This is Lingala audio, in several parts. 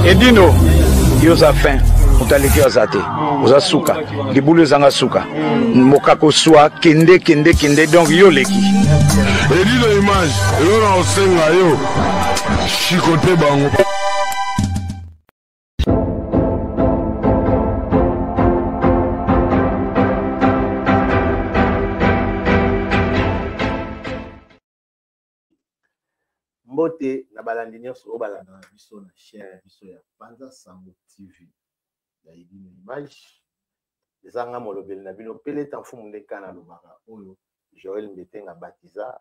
Edino, yoza fin. Utaliki azate. Oza suka. Libulu zanga suka. Mokako soa kende donc yo leki. Edino image. Yo na osenga yo. Chikote bango. Mbote na balandi nyonso o balanda na biso na chaîne biso ya Panza Sango TV ya Edino image ezanga molobeli na bino pele tamfumu ndeka na lobaka oyo Joël Mbetenga baptiza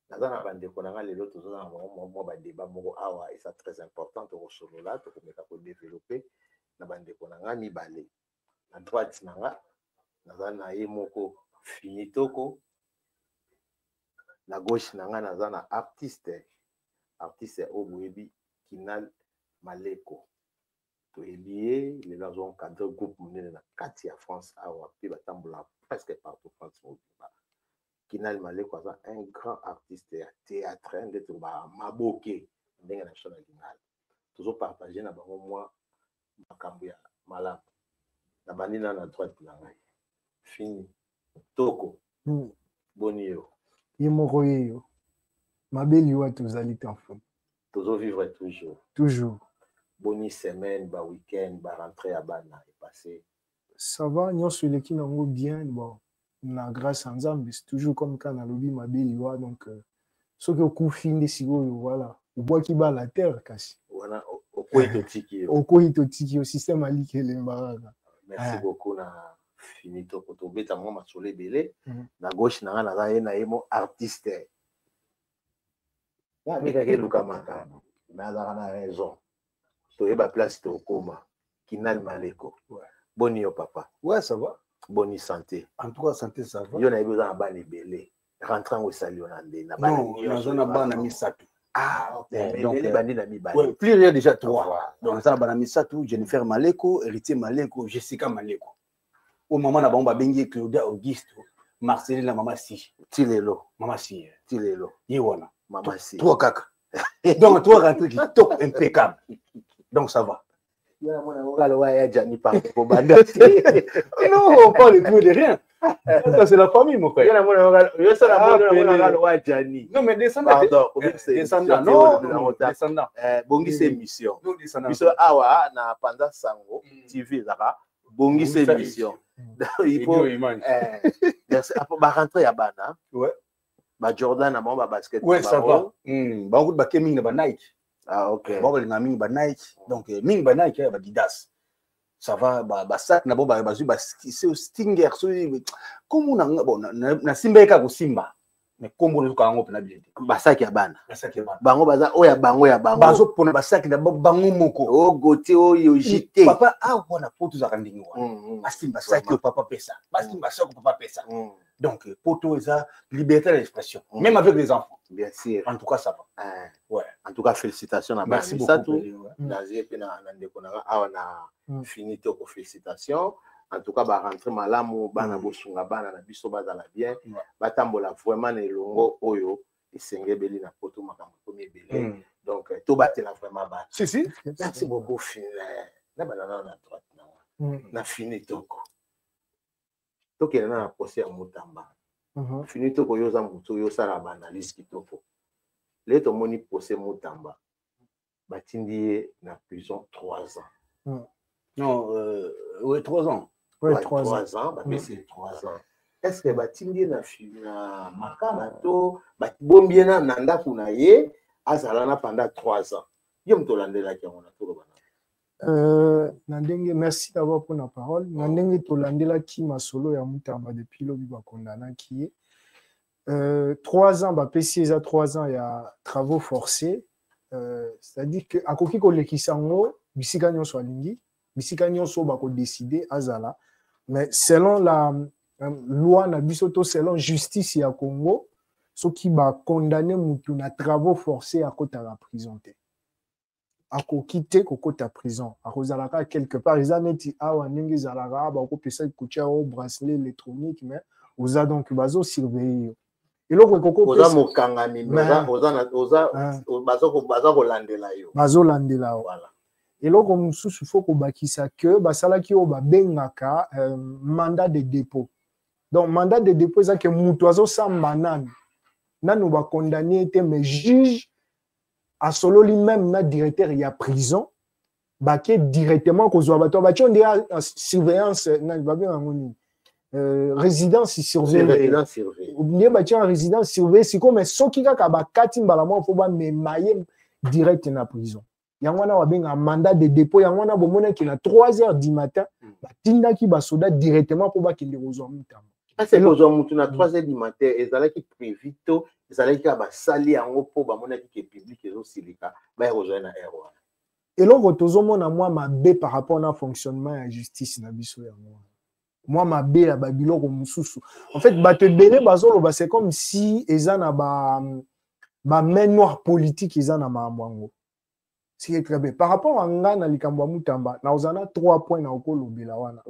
naza na bandeko na nga lelo tozoza na mwa badeba moko awa eza très important tokosolola tokomeka kodévelopper na bandeko na nga mibale na droite na nga naza na ye moko Finitoko. Na gauche na nga naza na artiste oboyebi Kinal Maleko toyebi ye lelo azo encadre groupe monene na kati ya France awa mpe batambola presque partout France mobimba. Kinal Maleko aza un grand artiste ya théâtre nde toba maboke ndenge na biso na lingala tozopartage na bango mwa makambo ya malamu na bandi na droite na ngai Fini Toko boni yo Yemoko yeyo. Mabeli wa tozali tanfo. Tozo vivre toujours. Toujours. Boni semaine, ba week-end, ba rentrée à bana est passé. Ça va, nous sur les qui n'ont bien, bon, na grâce à Nzambe, c'est toujours comme quand on a lobby Mabeli wa donc ce que coup fin de sigo voilà. Au bois qui bat la terre kasi. Voilà, au koitotiki. Au koitotiki au système ali que l'embaraga. Merci beaucoup na Finito koto beta mo masole belé na gauche na nga na yemo artiste ya mika ke luka makano mais azaka na raison to yeba place to koma Kinal Maleko boni yo papa ouais ça va boni santé en tout cas santé ça va yo na yebi za bana belé rentrant au sali on ande na bana non na bana misato donc bandi na mi bana ouais plus rien déjà 3 donc ça bana misato Jennifer Maleko héritier Maleko Jessica Maleko. Au moment na bomba bengi Claudia Auguste Marcelina mama si Tilelo mama si Tilelo yiwana mama si toi kaka donc toi rentre qui top impeccable donc ça va ya mona ngalo wa ya jani pa ko banda non pas le plus de rien ça c'est la famille mon frère ya mona ngalo yo sala mona ngalo wa jani non mais descendant non descendant bongi c'est mission mission awa na Panza Sango TV zaka bongi c'est mission il faut merci après ba rentrer ya bana ouais ba Jordan na ba basket ouais ça va ba ngut ba keming na ba Nike ah OK ba ba ming ba Nike donc ming ba Nike ba Adidas ça va ba sac na ba Stinger so comme on bon na Simba ka ko Simba mais kombo le ka ngo pena bien basaki ya bana bango baza oya bango ya bango bazo pona basaki na bango moko o gote oyo jité papa a wana poto za kandingi wa basimba saki o papa pesa basimba saki o papa pesa donc poto eza liberté d'expression même avec les enfants bien sûr en tout cas ça va ouais en tout cas félicitations à merci beaucoup nazie pena na ndeko na awa na Finito ko félicitations. En tout cas, ba rentrer malamu bana bosunga bana na biso bazala bien batambola vraiment na elongo oyo esengeli na poto makambo premier belé donc to batela vraiment ba si merci beaucoup na bana na droite na Finitoko tokela na procès ya Mutamba Finitoko yoza mutu yo sala ba analyse kitoko leto moni procès Mutamba batindi na prison 3 ans non ouais 3 ans. Ouais, 3 ans, mais c'est 3 ans. Est-ce que batindi na makala to bombi na nanda kuna ye azalana pendant 3 ans. Yo mtolandela ki ngona to bana. Nandenge merci d'avoir pris la parole. Nandenge tolandela ki masolo ya Mutamba depuis lobi ba kondana ki 3 ans ba PC za 3 ans ya travaux forcés c'est-à-dire que akoki ko lekisango bisika nyonso alingi bisika nyonso ba ko décider azala. Mais selon la loi na bisoto selon justice ya Congo ceux qui va condamner mutu na travaux forcés à kota la prison te ako quitter kokota prison ako zalaka quelque part ils aneti awa ndenge zalaka ba ko pesa kucha au bracelet électronique mais oza donc bazo surveiller et loko koko oza mokangami oza bazo ko landela yo bazo landela voilà eloko mosusu faut kobakisa que basalaki oyo babengaka mandat de dépôt. Donc mandat de dépôt eza ke mutu azosamba nanu bakondamné ete mais juge asololi même na directeur ya prison bake directement kozwa bato bato nde surveillance na babengaka ngoni résidence surveillée ne batie en résidence surveillée siko mais soki kaka bakati mbala moko fo bamema ye direct na prison. Yango wana babenga mandat de dépôt, yango wana bomonaki na 3h du matin batindaki basoda directement po bakende kozwa mutamba. C'est kozwa mutu na 3h du matin ezalaki prévu to ezalaki ka basali yango po bamonaki ke public ezosilika ba kozwa na air wana. Eloko tozomona mwa mabe par rapport na fonctionnement ya justice na biso yango. Moi mabe ya babiloko mususu. En fait bato ebele bazoloba c'est comme si eza na ba main noire politique eza na maamwango. C'est très bien. Par rapport à Ngana Likamba Mutamba, nous avons 3 points dans le lobila wana.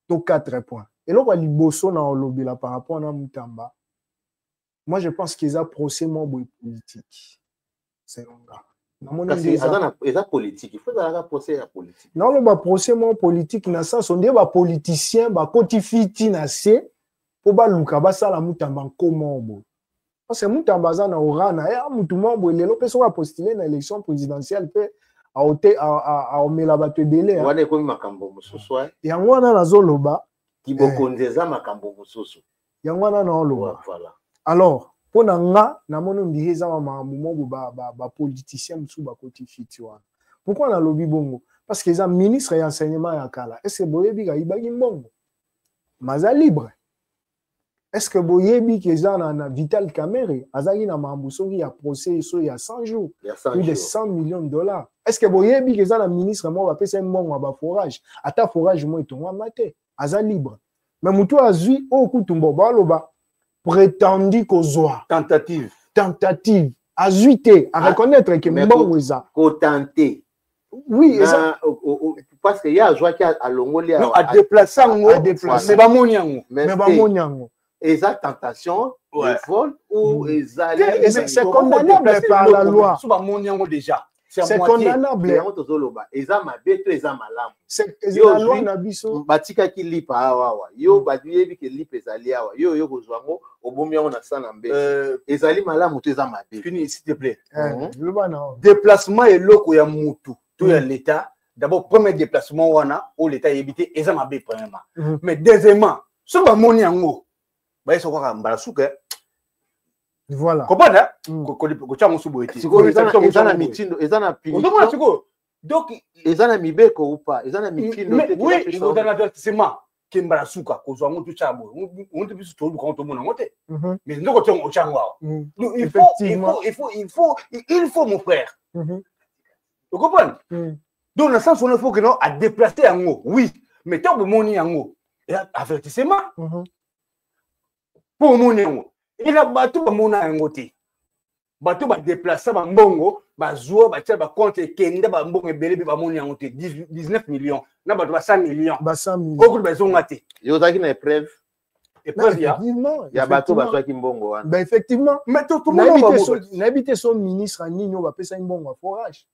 Donc 4 points. Et là, on liboso dans le lobila par rapport à Mutamba. Moi, je pense qu'ils ont procès moins politique. C'est politique. Il faut un procès politique. Non, le procès moins politique, na ça, sont des politiciens, kotifiti na se, pour baluka basala Mutamba comment. Parce que Mutamba na orana et mutu mambo lelo pe so postuler na élection présidentielle pe a omela bato ebele wana ko makambo mususu yango wana nazoloba kibokondeza makambo mususu yango wana na oloba voilà. Alors pona nga na mono ndiheza makambo moko ba politicien musu ba koti fiti wana. Pourquoi na lobi bongo? Parce que les ministres et enseignement ya kala est-ce que boyebi ga ibagi mbongo maza libre. Est-ce que boyebi que ça na Vital Kamerhe azaki na mambusoki ya procès so ya 100 jours plus de 100 millions de dollars. Est-ce que boyebi que ça na ministre mo va pesa mbongo ba forage ata forage mo etonga mate aza libre. Mais mutu azui o kutumbo baloba prétendu kozwa tentative azuité à reconnaître que mbongo eza ko tenter. Oui, parce que y a joie qui a longoli à déplacer mais ba moniango exact tentation de vol ou c'est condamnable par la loi. Déjà c'est condamnable. C'est la loi na biso batika ki lipa awa yo baduyebi ke lipa ezali awa yo kozwango obomi yango na sana mbe ezali malamu to eza mabe. Fini s'il te plaît. Déplacement et loko ya mutu to ya l'état. D'abord premier déplacement wana au l'état éviter eza mabe premièrement. Mais deuxièmement so ba moni yango ba eso kwa mbalasuka. Voilà. Comprendre ko chango subo eti. Ezana mitindo ezana pini. Donc ezana mibeko ou pas ezana mitindo oui il faut dans l'avertissement ke mbalasuka ko zwa mutu chabo on te biso to ko to mona ngote mais ndoko tongo chango il faut mon frère. Vous comprenez? Donc dans le sens où il faut que non à déplacer yango oui mais tant que moni yango avertissement pour moni yango il a battu ba mona yango te bato ba déplacer ba mbongo ba zo ba tia ba compte kende ba mbongo ebele ba moni yango te 19 millions na bato ba 100 millions ba 100 millions beaucoup de besoin ngate yo zaki na épreuve ya bato ba zaki mbongo wana ben effectivement mais tout le monde na habité son ministre nini on va pesa mbongo forage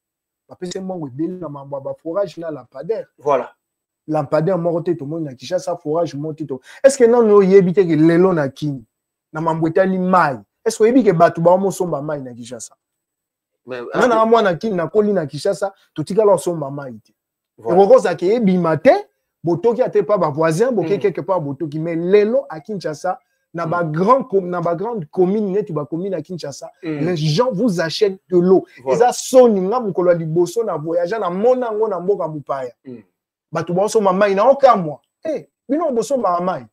ba pesa mbongo ebele na mambo ba forage na lampadaire voilà lampadaire moko te to mona Kinshasa forage monte to est-ce que non no yebite que lelo na kini na mambo etali mai est-ce que yebike bato ba mo somba mai na Kinshasa mais na mwana kini na koli na Kinshasa to tikala somba mai te voilà ça ke ebima te botoki ate pa ba voisin boke quelque part botoki mais lelo à Kinshasa na ba grande commune net ba commune à Kinshasa les gens vous achètent de l'eau et ça soni nga mukolo liboso na voyager na mona ngo na mboka mupaya bato ba somba mai na oka moi bino boso ba mai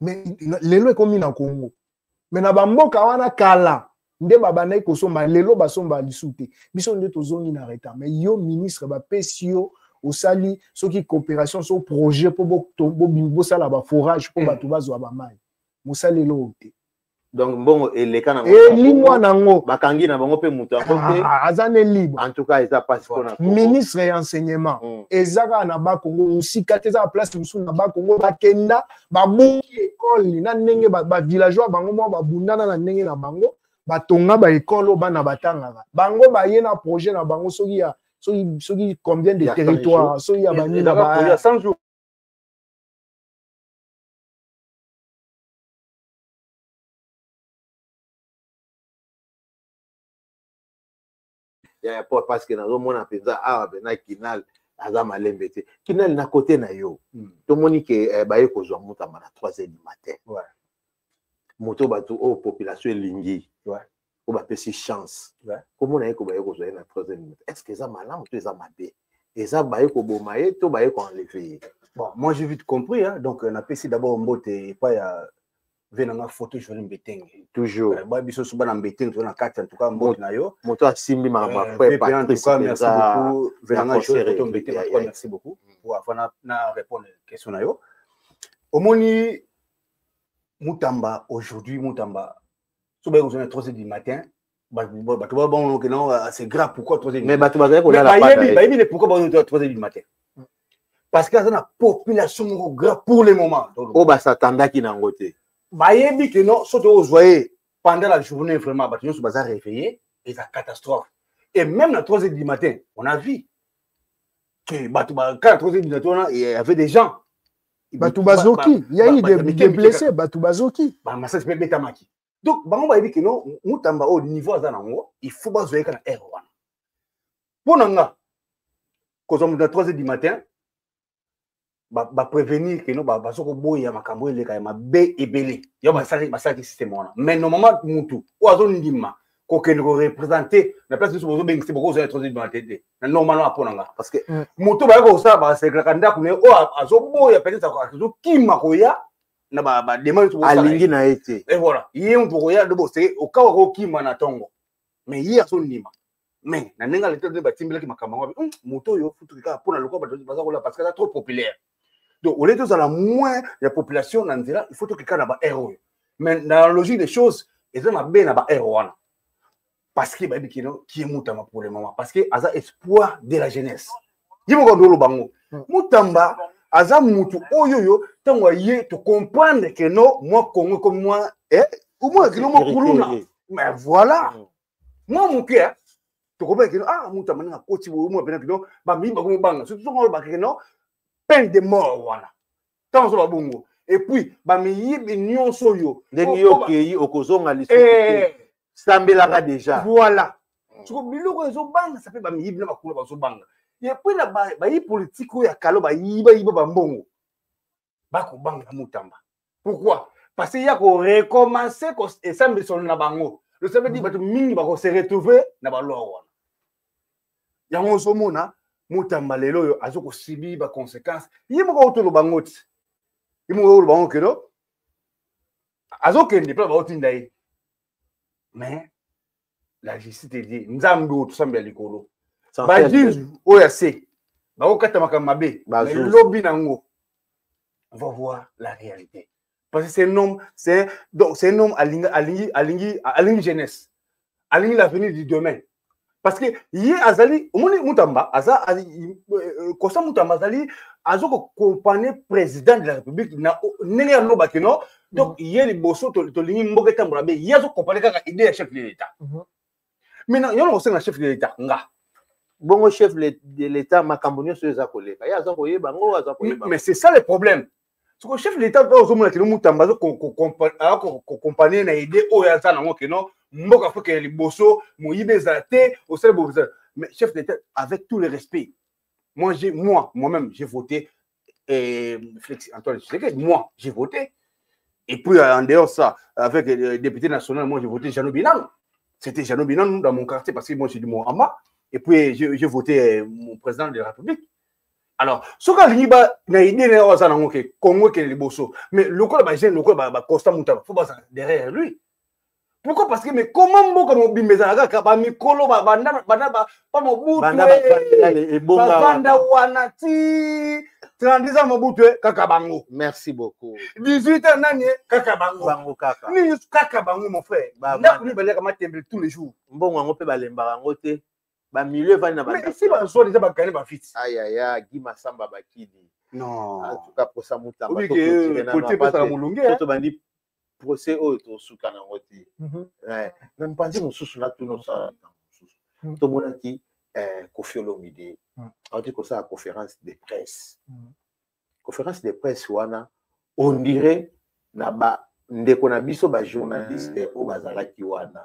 mais lelo ekomi na Congo mais na bamboka wana kala nde babana kosomba lelo basomba lisute biso nde tozongi na retard mais yo ministre ba pesio osali soki coopération so projet po bo sala ba forage po bato bazwa ba mai mosali lelo te donc mbongo eleka na lingwa nango bakangi na bango pe mutu akote azane libre en tout cas eza passe pour na ministre et enseignement ezaka na ba Congo musika te za place musu na ba Congo bakenda babungi école na ndenge ba villageois bango mo babundana na ndenge na bango batonga ba école bana batangaka bango ba ye na projet na bango soki combien de territoires, il y a il y a 100 jours. Parce que dans mon apéza Kinal aza malembe te Kinal na côté na yo to moni ke ba yeko zo mutamba na 3h du matin moto bato o population lingi o ba pesi chance comment na yeko ba yeko zo na 3h du matin est-ce que ça malamu to ça mabe et ça ba yeko bomaye to ba yeko enlever bon moi j'ai vite compris hein donc on a pesi d'abord mbote pas ya venanga photo je vais mbeteng toujours ba biso suba na mbeteng to na kati en tout cas mbote na yo moto asimbi ma frère Patrice merci beaucoup venanga photo mbeteng en tout cas merci beaucoup pour avoir na répondre question na yo omoni Mutamba aujourd'hui Mutamba so ba yo 3h du matin ba bon que non c'est grave pourquoi 3h mais ba to ba ko la ba pourquoi ba 3h du matin parce que ça na population grave pour le moment o ba s'attendait qui na ngote bayebi que non surtout vous voyez pendant la journée vraiment bâtiment se bazar réveillé et ça catastrophe et même à 3h du matin on a vu que quand à 3h du matin il y avait des gens Batubazoki il y a eu des blessés Batubazoki bah ça c'est betamaki donc bango bayebi que non Mutamba au niveau za nango il faut bazoyer kana R1 pour nanga quand on est à 3h du matin ba prévenir que non ba soko boya makambo ele ka ma be ebele yo ba saki système wana mais normalement mutu o azo ndima ko ke le représenter la place de ce bozo ben c'est beaucoup ça être dans la tête normalement aponanga parce que mutu ba ko ça ba c'est kanda ku ne o azo boya peut-être azo kima ko ya na ba demande so alingi na été et voilà yé mutu ko ya de bo c'est au cas ko kima na tongo mais yi azo ndima mais na nenga le tête de ba timbela ki makambo mutu yo futu ka pona lokwa ba za ko la parce que c'est trop populaire. Donc, au lieu de la moins la population, il faut que quelqu'un ait un héros. Mais dans la logique des choses, ils ont un héros. Parce que qui est Mutamba pour le moment. Parce que y a espoir de la jeunesse. Il y a un Mutamba, Aza Mutu, Oyoyo, tant que tu comprendre que non, moi, comme moi, ou moi, que non, mais voilà. Moi, mon cœur, tu comprends que ah, Mutamba, n'a pas de moi, ben, non, bah, mi, bah, bang, surtout, non, peine de mort voilà tant so bongo et puis ba mi yibi nyonso yo ndeni yo keyi okozonga liso sambelaka déjà voilà siko biloko ezo banga ça fait ba mi yibi na bakula ba zo banga et puis na ba yi politique ya kalo ba yiba ba mbongo ba ko banga Mutamba pourquoi parce qu'il y a ko recommencer ko esambe son na bango le ça veut dire ba to mingi ba ko se retrouver na ba loro wana ya ngoso mona Mutamba lelo yo azoko sibi ba conséquences yimo ko to lo bangoti yimo ko lo bango kero azoke ndi pla ba otinda yi mais la justice dit nzambe o to sambia likolo ba juge o ya se ba ko kata makamabe mais lobby nango on va voir la réalité parce que c'est un homme c'est un homme alingi jeunesse alingi l'avenir du demain. Parce que hier azali omoni Mutamba aza kosa Mutamba azali azoko accompagner président de la République na nenge ya loba keno donc hier liboso to lingi mboka tambola be hier azoko accompagner kaka idée ya chef de l'État. Maintenant yono ko senga chef de l'État nga bongo chef de l'État makambonio so eza koleka ya aza koyeba ngo aza koyeba mais c'est ça le problème. Ce que chef de l'État doit ozomona keno Mutamba azoko accompagner na idée o ya za nango keno mboka faut que liboso moyibe zate au seul besoin mais chef d'État avec tout le respect moi-même j'ai voté Félix Antoine Tshisekedi moi j'ai voté et puis en dehors ça avec le député national moi j'ai voté Jeannot Binang c'était Jeannot Binang dans mon quartier parce que moi j'ai du mon Ama et puis j'ai voté mon président de la République alors ce que liba na idée na oza na ngoke Congo ke liboso mais le ko ba jeune le ko ba Constant Mutamba faut pas derrière lui. Pourquoi? Parce que mais comment mboka mobimbeza kaka ba mikolo ba banda ba mobutu banda wana ti 30 ans mobutu kaka bango. Merci beaucoup. 18 ans nani kaka bango kaka. Ni kaka bango mon frère. Ndako ni baleka matembe tous les jours. Mbongo ngo pe balemba ngo te. Ba milieu va na ba. Mais ici ba so déjà ba gagner ba fit. Aïe Guy Massamba Bakidi. Non. En tout cas pour ça Mutamba. Oui que côté pas la mulunge. Surtout bandi procès auto sukana ngoti. Ouais. Même pas dire mususu na tuno ça. To monaki Kofi Olomide auti kosala conférence de presse conférence de presse wana on dirait na ba ndeko na biso ba journaliste o bazalaki wana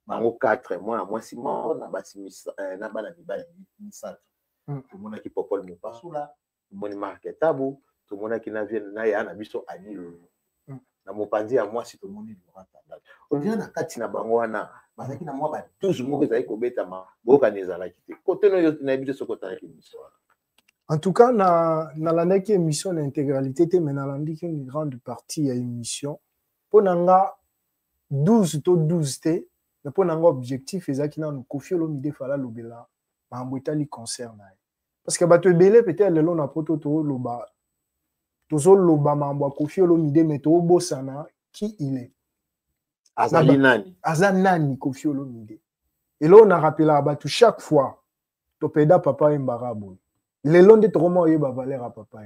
bango 4 mois mwasi moko na basimisa na bana mibali misato tomonaki Popol Mopasula tomoni Mark Tabu tomonaki na vie na ya na biso ani na mopanzi ya mwasi tomoni Lorata on dirait na kati na bango wana bazalaki na mwa ba 12 moko ezali kobetama bokani ezalaki te kote no yo na biso sokotalaki biso. En tout cas, na landaki émission d'intégralité, mais na landaki une grande partie à émission. Pour nanga 12 to 12 te, mais pour nanga objectif ezaki na Kofi Olomide fala lobela ba mbotali concert na. Parce que bato ebele peut-être lelo na poto to loba tozo loba mambo Kofi Olomide mais to bosana qui il est. Azali nani? Azanani Kofi Olomide. Et là on a rappelé à bato chaque fois to peda papa Embarabo. Le long de trop moyen ba valeur à papa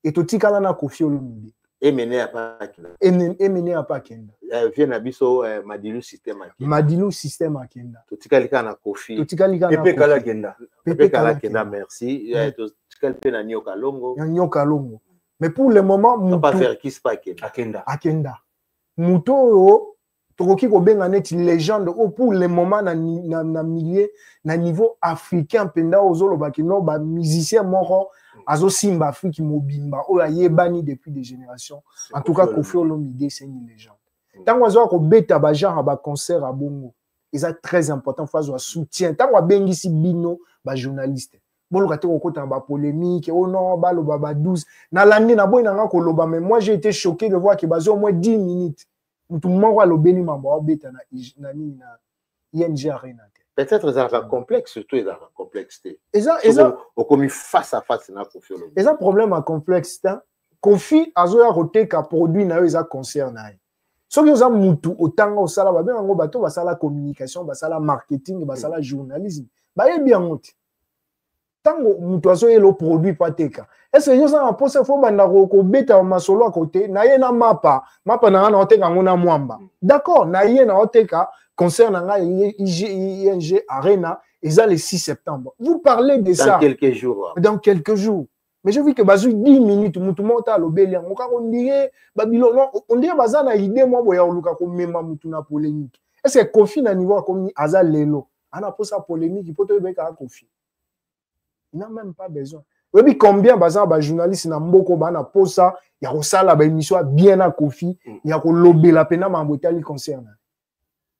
et to tikala na Kofi Olomide mené à pas mené à pas kenda vient na biso Madilu système akenda to tikali kana Kofi to tikali kana Pepe kala kenda merci to tikali pe na Nyoka Longo mais pour le moment on pas faire qui se pas akenda muto tokoki ko benga net légende au pour le moment na milieu na niveau africain penda ozolo bakino ba musicien moko azo simba Afrique mobimba o ayebani depuis des générations en tout cas Kofi Olomide c'est une légende tant ozo ko beta ba genre ba concert à bongo c'est très important phase de soutien tant wa bengisi bino ba journaliste bolo ka te ko kota ba polémique oh non ba lo ba 12 na landi na boy na ko loba mais moi j'ai été choqué de voir que bazo au moins 10 minutes tout le monde va le béni mambo beta na ING Arena. Peut-être ils ont complexe surtout ils ont complexité. Ils ont commis face à face na Kofi Olomide. Ils ont problème à complexité. Kofi azoya roteka produit na ils a concert na. So qu'ils ont mutu otanga osala ba bengo bato basala communication, basala marketing, basala journalisme. Ba yebi yangote. Tango mutu azoya le produit pateka. Est-ce que vous avez pensé faut banda ko beta masolo à côté na ye na mapa na oteka ngona mwamba d'accord na ye na oteka concert na ING Arena et le 6 septembre vous parlez de ça dans quelques jours mais je vis que bazu 10 minutes mutu mota lobeli ngo ka on dirait babilo non on dirait bazana idée moi boya oluka ko mema mutu na polémique est-ce que Kofi na niveau comme aza lelo ana posa polémique pour te beka Kofi il n'a même pas besoin. Oui, combien de journalistes na mboko bana posa ya kosala ba émission bien à Kofi ya ko lobela pena mambotali concerne.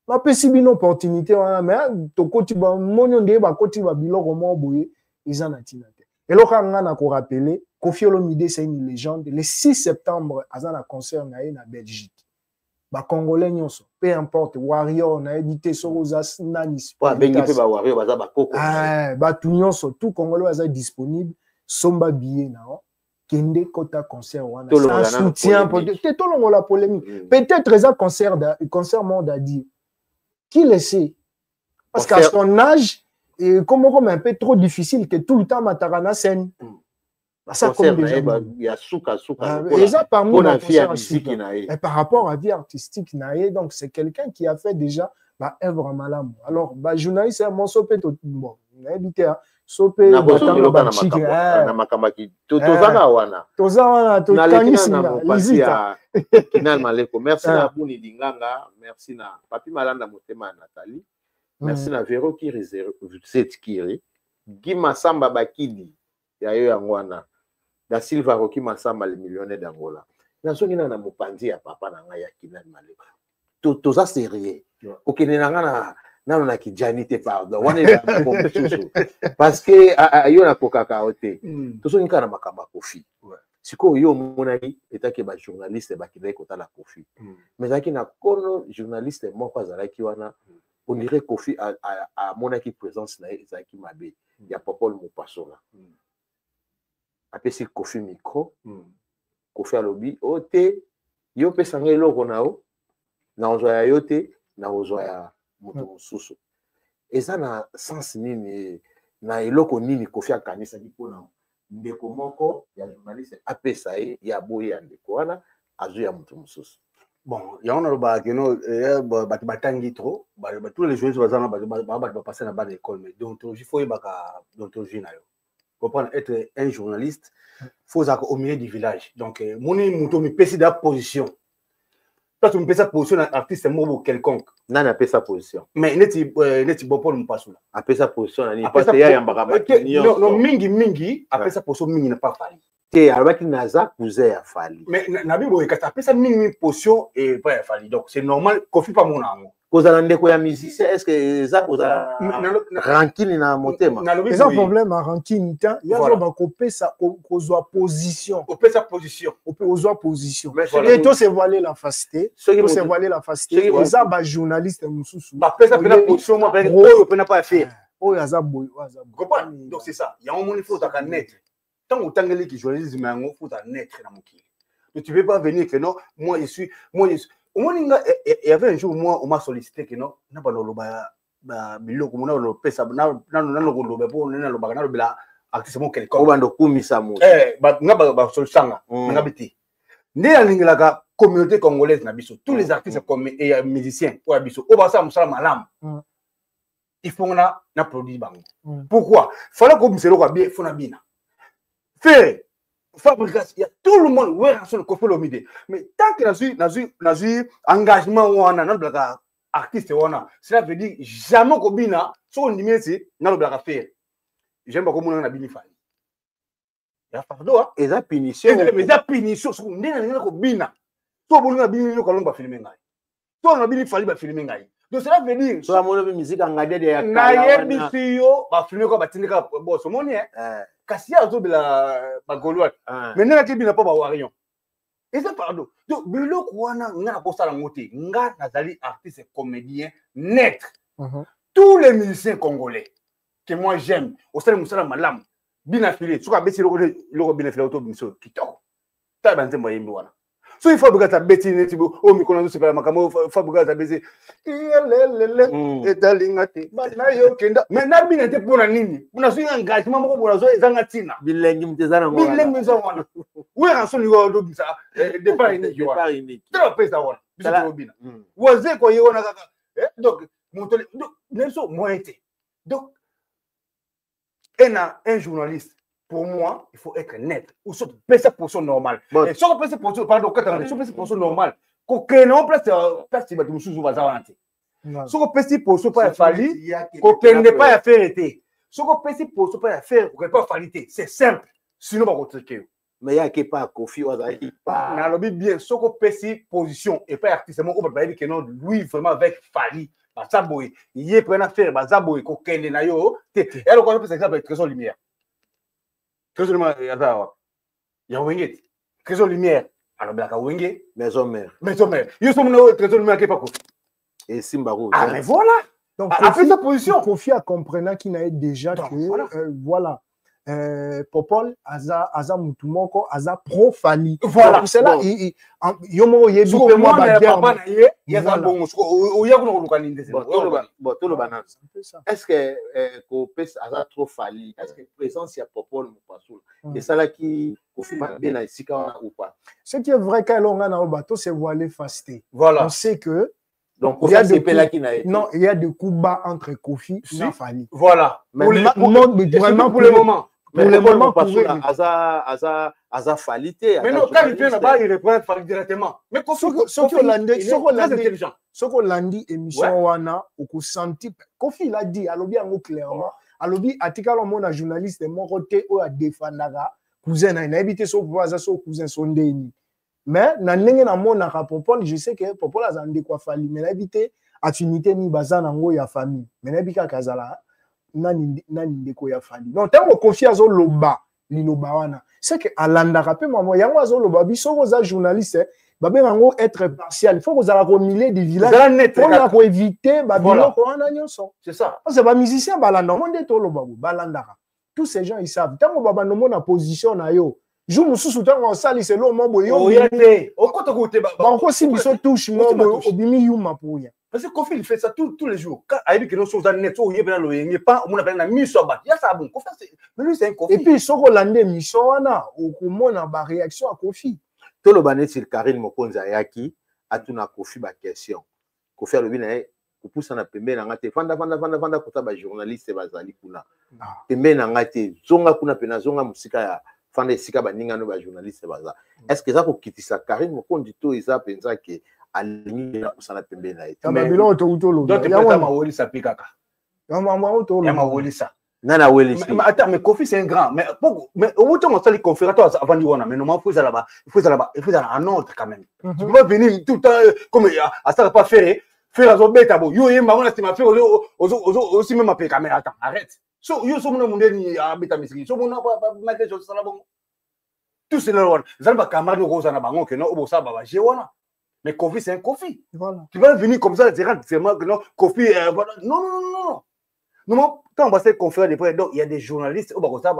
Ma pesi bino opportunité wana mais to koti ba monyo nde ba koti ba biloko mo boye izana tinate. Et là quand on a ko rappeler Kofi Olomide c'est une légende le 6 septembre azana concert na na Belgique. Ba congolais nyonso peu importe warrior na édité soroza nani pas bengi pe ba warrior baza ba koko. Ba tout nyonso tout congolais baza disponible somba billet na kende kota concert wana sans soutien pour tout le monde la polémique peut-être ça concert monde a dit qui le sait parce qu'à son âge et comme un peu trop difficile que tout le temps matarana scène ça comme déjà il y a souka et ça parmi la vie artistique et par rapport à vie artistique naé donc c'est quelqu'un qui a fait déjà ba œuvre malamu alors ba journaliste mon sopé bon habité sope na makamaki tozana wana lizita Kinal Maleko merci na Buni Dinganga merci na Papi Malanda Motema Nathalie merci na Vero qui réserve cette kiri Guy Massamba Bakidi ya yo yangwana da Silva Roki Massamba le millionnaire d'Angola na songi na mopanzi ya papa na nga ya Kinal Maleko toza sérieux okene na nga non na kijani te pardon wana parce que ayo na kokaka ote toso nkana makamba Kofi siko yo monaki etake ba journaliste ba kidai kotala Kofi mais zaki na kono journaliste moko azalaki wana on dirait Kofi a monaki présence na ezaki mabe ya Popol Mopasula apesi Kofi micro Kofi alobi ote yo pesa ngai loko nao na ozoya yote na ozoya moto mosusu eza na sens nini na eloko nini Kofi akanisa dipona ndeko moko ya journaliste apesa ya boye ya ndeko wana azu ya moto mosusu Bon, il y a un batangi trop. Tous les joueurs vont passer dans l'école. Mais il faut d'ontologie. Comprendre, être un journaliste, il faut au milieu du village. Donc, mon pécide de position. Toi, tu me pèses sa position d'un artiste mobile quelconque. Non, n'a pas sa position. Mais n'est-ce pas pour nous passer là. Après sa position, non, mingi, après sa position, mingi n'a pas fallu. Avec Naza, cousin a fallu. Mais Nabi Boy, quand après ça, mingi position et pas fallu. Donc, c'est normal, Kofi pas mon amour. Cause à l'endroit musicien, est-ce que ça cause à rancune na motema? Les un problème à rancune, il y a un copé ça cause position. Copé sa position. Cause position. Et toi c'est voiler la facité. Toi c'est voiler la facité. Aux aba journaliste mususu. Ba pesa pena position moi ben gros pena pas faire. Oh yaza boy, donc c'est ça. Il y a un moment il faut ta naître. Tant autant que les journalistes mais il faut ta naître dans mon qui. Donc tu peux pas venir que non, moi je suis il y avait un jour moi on m'a sollicité que non na ba lo ba biloko mona lo pesa na lo lo bo na lo ba na lo bila artiste mo quelque ko bando kumisa mo ba solsanga nga biti ne ya lingela communauté congolaise na biso tous les artistes comme et musiciens ou biso o ba sa musala malam il faut na produit bango pourquoi fallait que muselo kwa bien faut na bina faire fabrication, il y a tout le monde ouais sur le coffre l'omide mais tant que n'a eu engagement ou on a un artiste cela veut dire jamais kobina sur une dimension n'a le faire j'aime pas comment on a bini fali il y a fardeau et ça punition mais ça punition sur n'a kobina toi bon na bini ko lomba filmer ngai toi na bini fali ba filmer ngai donc cela veut dire so amona musique engagé de ya na yebisiyo ba filmer ko batindika boss moni kasi azobela bagoloate mais nanga kebina pa ba warion et ça pardon donc biloko wana nga ko sala ngote nga nazali artiste comédien net tous les musiciens congolais que moi j'aime au sein de musala malam bina filé soka beti loko bina filé auto biso kitoko ta banze moyembi wana so il faut bugata beti neti bo o mikona so sepela makamo fa bugata bezi et dalingate bana yo kenda mais na bina te pona nini pona so engagement moko pona so ezanga tina bilengi mtezana ngwana bilengi mtezana wana we ranso ni go do bisa de pas unique trop pesa wana biso bina waze ko yona kaka donc montole donc nelso moyete donc un journaliste pour moi, il faut être net. Ou soit passer pour son normal. Et soit passer pour son pardon, soit passer pour son normal. Qu'on crée non place tu vas te sous bazarante. Soit passer pour son pas falli, qu'on ne pas faire été. Soit passer pour son pas faire, qu'on pas fallité. C'est simple. Sinon pas contre mais il y a qui pas Kofi Ozai pas. Na lobi bien, soit passer position et pas artiste mon pas dire que non lui vraiment avec falli. Bazaboy, il est prêt à faire bazaboy qu'on kende na yo. Et alors quand on fait exemple Trésor Lumière. Trésor Lumière, il y a Wengé. Trésor Lumière, alors Blaka Wengé. Maison mère. Maison mère. Il y a un Trésor Lumière qui n'est pas Kofi. Et Simbarou. Ah, mais voilà. Donc, après sa position. Kofi a compris qu'il n'a déjà que, voilà. Popol, Aza Moutoumoko, Aza Pro Fali. Voilà. Pour cela, Yomo Yebi, moi, il y a un bon. Est-ce que Kopes Aza Trop Fali, est-ce que présence il y a Popol Moupasoul et ça là qui confirme bien à Sika ou pas? Ce qui est vrai qu'à l'ongana au bateau, c'est voiler fasté. Voilà. On sait que. Donc, il y a des non, il y a des coups bas entre Kofi et Fali. Voilà. Pour le moment. Mais le moment pour Aza Falité. Mais non, quand il vient là-bas, il reprend Fali directement. Mais Kofi, ce qu'on l'a dit, émission Wana, au coup senti, Kofi l'a dit, alobi en clairement, alobi article au monde journaliste, mon côté ou à défendre cousin, n'a évité son voisin, son cousin, son déni. Mais na ndenge na mona ka Popol, je sais que Popol a zande quoi Fali, mais na évité affinité ni bazana ngo ya famille. Mais na bika kazala nani ndeko ya Fali. Donc tant qu'on confie à zo loba, li loba wana. C'est que alanda ka pe maman yango azo loba biso za journaliste, ba ben ngo être partial. Il faut que za la milieu du village. Pour éviter ba biloko wana nyonso. C'est ça. C'est ba musicien balanda monde to loba balanda. Tous ces gens ils savent. Tant qu'on baba no mona position na yo. Je me suis soutenu en salle, c'est l'homme boyo. Parce que Kofi il fait ça tous les jours. Quand il dit que nous sommes en net, il n'y a pas on mis sur bat. Il y a ça bon. Mais lui c'est un Kofi. Et puis ce Hollandais mission wana, au comment on a réaction à Kofi. Tout le banet sur Karine Mokonza yaki atuna Kofi ba question Kofi alobi na ye kopusa na pembe na ngate fanda kota ba journaliste bazali kuna pembe na ngate zonga kuna pena zonga musika ya fanda esika baninga no ba journaliste baza est-ce que ça ko kitisa Karim Mokondi to eza penza ke alingi na kusana pembe na ye mais biloko to utolo donc peut-être mawolisa pikaka ya mawolisa nana welisi mais attends mais Kofi c'est un grand mais au temps on s'ali conférence avant di wona mais non il faut là un autre quand même tu peux pas venir tout le temps comme à ça pas faire la beta bo yo yemba on a stima faire aussi même appeler caméra attends arrête so yo so mon monde ni abita misiki so mon pas mettre chose ça là bon tout c'est là one ça va camarade ko ça na bango que non obo ça ba je wona mais Kofi c'est un Kofi voilà tu vas venir comme ça directement que non Kofi non quand on va se conférer des près donc il y a des journalistes au Bakosa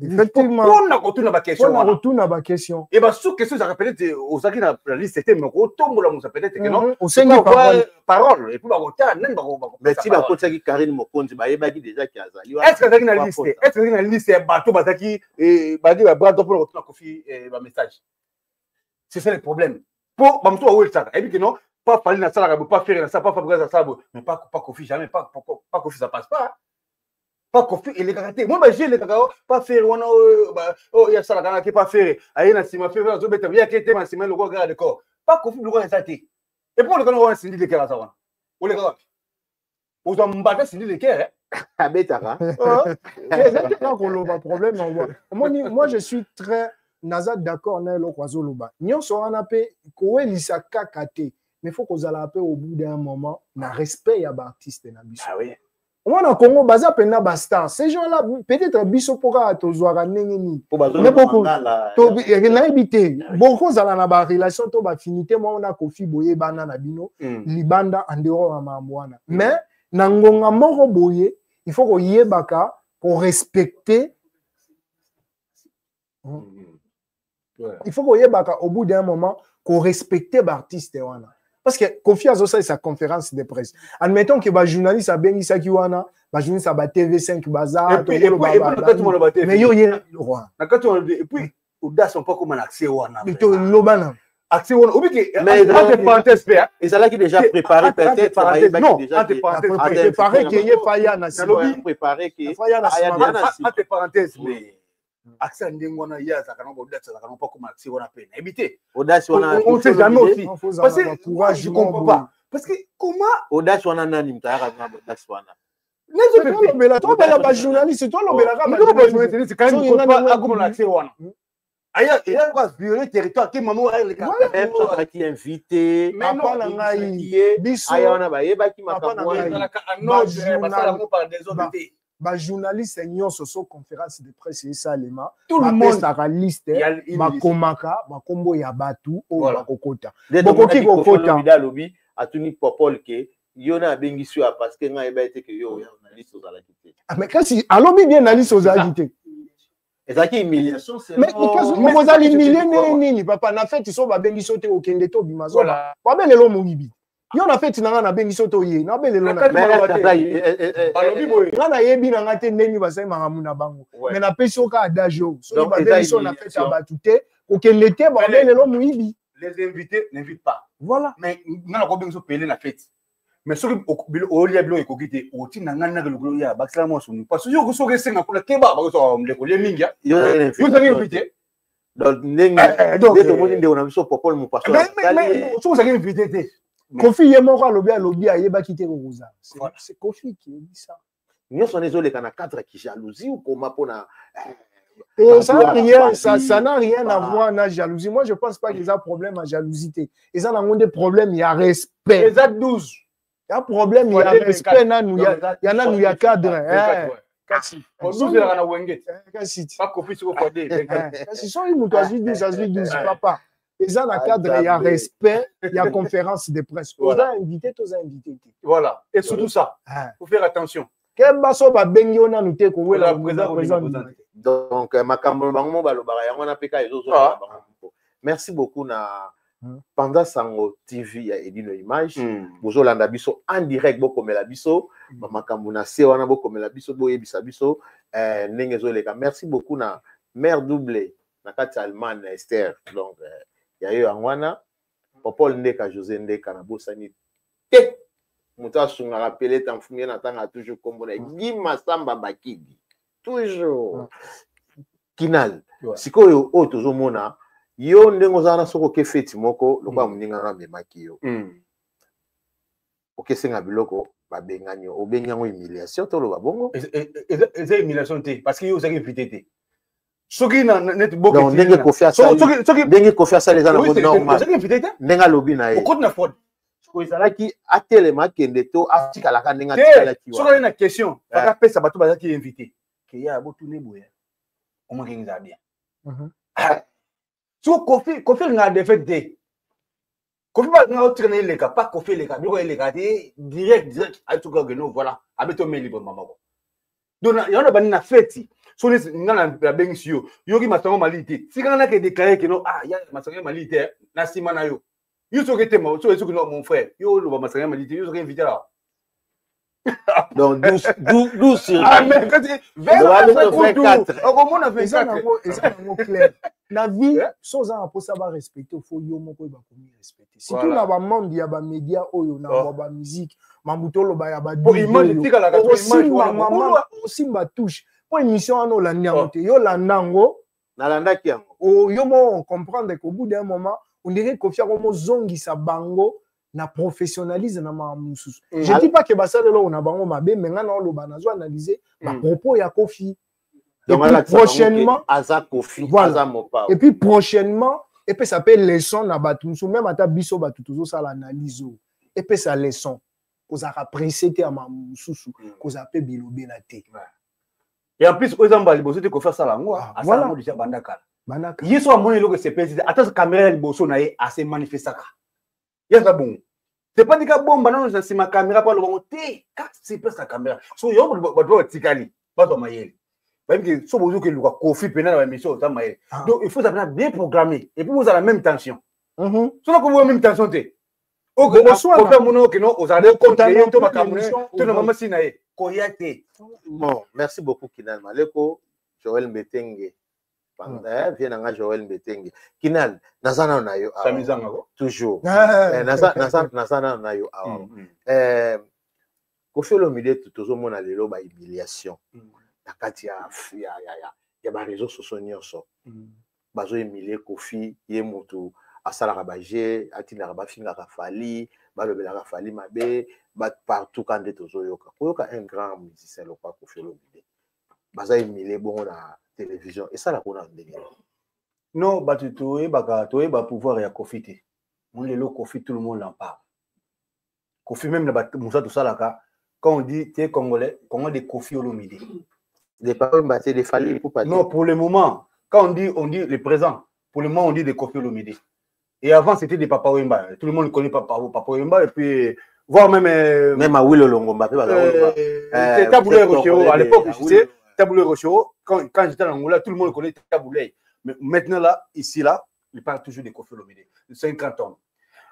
effectivement on a retourné ma question et bah sous question ça rappelle aux acquis dans la liste c'était mais retombe là ça peut-être que non on sait pas parole et puis Bakota même mais si Bakota qui Karim Mokondi ba yebaki déjà qui azali est-ce que ça na liste est-ce que na liste bateau bataki et badi ba bras pour retourner Kofi ba message c'est ça le problème pour bamto wa welsa et puis que non pas parler dans ça pas faire ça pas fabriquer ça mais pas Kofi jamais pas Kofi ça passe pas Kofi et les caractères moi j'ai les caractères pas faire on il y a ça là qui pas faire aïe na sima faire zo beta bien que ma sima le gars garde corps pas Kofi le gars ça et pour le gars on sindi les cœurs ça on les gars on doit m'battre sindi les cœurs abetaka c'est ça qu'on a problème moi je suis très naza d'accord na lo kwazo loba nyonso wana pe ko elisa kakate mais il faut qu'on aille au bout d'un moment, na respect à l'artiste. Ah oui. Moi, dans le Congo, baza pena basta. Ces gens-là, peut-être biso pourra to zoara nengeni. Mais beaucoup. To na habité. Beaucoup za na ba relation to ba finité moi on a Kofi boye bana na bino libanda en dehors ya mamwana. Mais na ngonga moko boye, il faut qu'on yebaka pour respecter. Il faut qu'on yebaka au bout d'un moment qu'on respecte l'artiste wana. Parce que Kofi a sa conférence de presse. Admettons que les journalistes a bien ça qui wana, les journalistes a TV5 bazar, mais yo yé roi. Et puis audace on pas comme un accès wana. Mais to lobana. Accès wana obi que entre parenthèses et ça là qui déjà préparé peut-être non entre parenthèses préparé que yé faya na préparé que faya na entre parenthèses mais accès ndengona ya za kana boda za kana pas comme accès wana pe na éviter audace wana on sait jamais aussi parce que courage je comprends pas parce que comment audace wana nani mtaka na audace wana toi la journaliste toi c'est quand même pas comme l'accès wana aya quoi violer territoire qui maman les gars même ça qui invité mais non la ngai biso aya wana ba yeba ki makambo non ça par des autres ba journaliste nyonso so conférence de presse et ça lema tout le monde la liste ba komaka ba kombo ya batu o ba kokota bokoki kokota bidalobi atuni popol ke yona bengi sur parce que nga eba ete ke yo journaliste aux alakité mais kasi alobi bien na liste aux alakité et ça qui humiliation c'est mais vous allez humilier nini papa na fait so ba bengi sote okende to bimazo ba bele lo moyibi yo na fait na na bengi soto ye na bele lo na balobi boy na yebi na ngate ndeni basai mangamu na bango mais na peso ka adajo so ba bengi so na fait abatute okende te ba bele lo moyibi les invités n'invitent pas voilà mais na ko bengi so pele na fête mais ce que au lieu de l'écoquité au tina ngana le ya bakla mo sunu parce que yo ko so ke senga pour le keba ba so le ko mingia yo invité donc nenga donc to moni nde on a biso popol mo paso mais so ça invité te Kofi ye moko alobi ayeba kite koza c'est Kofi qui dit ça nous sommes désolés kana cadre qui jalousie ou comment pona ça n'a rien à voir na jalousie. Moi je pense pas qu'ils ont problème à jalousie. Ils ont des problèmes il y a respect. Les a 12 il y a problème il y a respect na nous il y en a nous il y a cadre kasi on 12 la na wengete kasi pas Kofi sur quoi dire kasi so il muto azwi 12 papa. Ils ont un cadre, il y a respect, il y a conférence de presse. Ils ont invité, tous invités. Voilà. Et surtout ça, il faut faire attention. Donc, merci beaucoup. Pendant Sango TV, il y a Edino Image. Vous avez la biso en direct, beaucoup comme la biso. Makamuna se wana beaucoup comme la biso, boye bisa biso. Merci beaucoup na mère doublée, na Allemagne Esther. Donc il y a eu Angwana, Popol Ndeka, José Ndeka, na bosani. Te! Mouta Sunga rappelé, t'en fumé, n'attend toujours comme on a dit, Massamba Bakidi. Toujours. Kinal. Sikoyo, otozo mona, yo ndengo zana soko ke feti moko, loba mninga na memaki yo. Ok, c'est un biloko, babenganyo, obenganyo humiliation, to loba bongo. C'est humiliation te, parce que yo zaki invité. Soki na net beaucoup. Donc ndenge kofia ça. Ndenge kofia ça les gens normal. Zaki invité te. Ndenga lobi na ye. Okot na faute. Ko ezalaki atelema kende to atika la ndenga tikala kiwa. Soki na question, paka pesa bato bazaki invité. Ke ya botu ne boya. Au moins qu'ils a bien. So Kofi nga défaite de. Kofi ba nga otraîner les cas, pas Kofi les cas, biko les cas direct à tout cas que nous voilà, abeto me libre maman. Donc il y en a bani na fête. So ni nga na bengi yo. Yo ki masango malite. Si nga na ke déclarer que non ya masango malite na sima na yo. Yo so que te mo, so que non mon frère. Yo lo ba masango malite, yo so que invité là. Donc 12 sur ah mais quand tu 24 comment on a 24 clair la vie sans un pour ça va respecter faut yo moko ba komi respecter surtout na ba monde ya ba média oyo na ba musique mamutolo ba ya ba image tika la aussi ba touche pour émission en Hollande te yo landango na landaki yango yo mo comprendre qu'au bout d'un moment on dirait Kofi comme zongi sa bango na professionnalisme na mamususu. Je dis pas que basale là on a bango mabe mais ngana lo banazo analyser ma propos ya Kofi. Et puis prochainement Aza Kofi, voilà. Aza Mopa. Et puis prochainement et puis ça peut leçon na batuso même ata biso batuzo ça l'analyse et puis ça leçon aux a précédé à mamususu qu'on a pe bilobe na te. Et en plus aux amba liboso te ko faire ça là ngwa voilà mo déjà bandaka. Bandaka. Yeso amoni lo que c'est précis ata caméra liboso na ye assez manifestaka. Y'a bon. C'est pas des cas bon, non, c'est ma caméra pour le moment. Quand c'est pas sa caméra. So yo ba tikali, pas dans maïel. Même que so bozo que le Kofi pendant la émission dans maïel. Donc il faut savoir bien programmer et puis vous avez la même tension. So là que vous avez la même tension té. OK, on fait mon que non, vous allez continuer to makamune, to na mama sinae. Koyate. Bon, merci beaucoup Kinal Maleko, Joël Mbetenge. Viens Joël Mbetenge. Kinal, nazana na yo toujours. Nazana na yo Kofi Olomide tout mona lelo ba humiliation. Takati ya ba réseaux sociaux nyonso. Bazo humilier Kofi ye mutu asala ka baje atina ba finga ka fali, ba lobela ka fali mabe, ba partout quand de tozo yoka. Koyoka un grand musicien lo pa Kofi Olomide. Baza humilier bon na télévision et ça la qu'on a ndenge non batutoé baka toé ba pouvoir ya Kofi te mon lelo Kofi tout le monde en parle Kofi même na musa to salaka quand on dit t'es congolais de Kofi Olomide des paroles batté des fallis pour pas non pour le moment quand on dit le présent pour le moment on dit de Kofi Olomide et avant c'était des Papa Wemba tout le monde connaît Papa Wemba et puis voir même à Willow Longomba c'est Taboulé Rochero à l'époque tu sais Taboulé Rochero quand j'étais en Angola tout le monde connaît Taboulé mais maintenant là ici là il parle toujours de Kofi Olomide 50 ans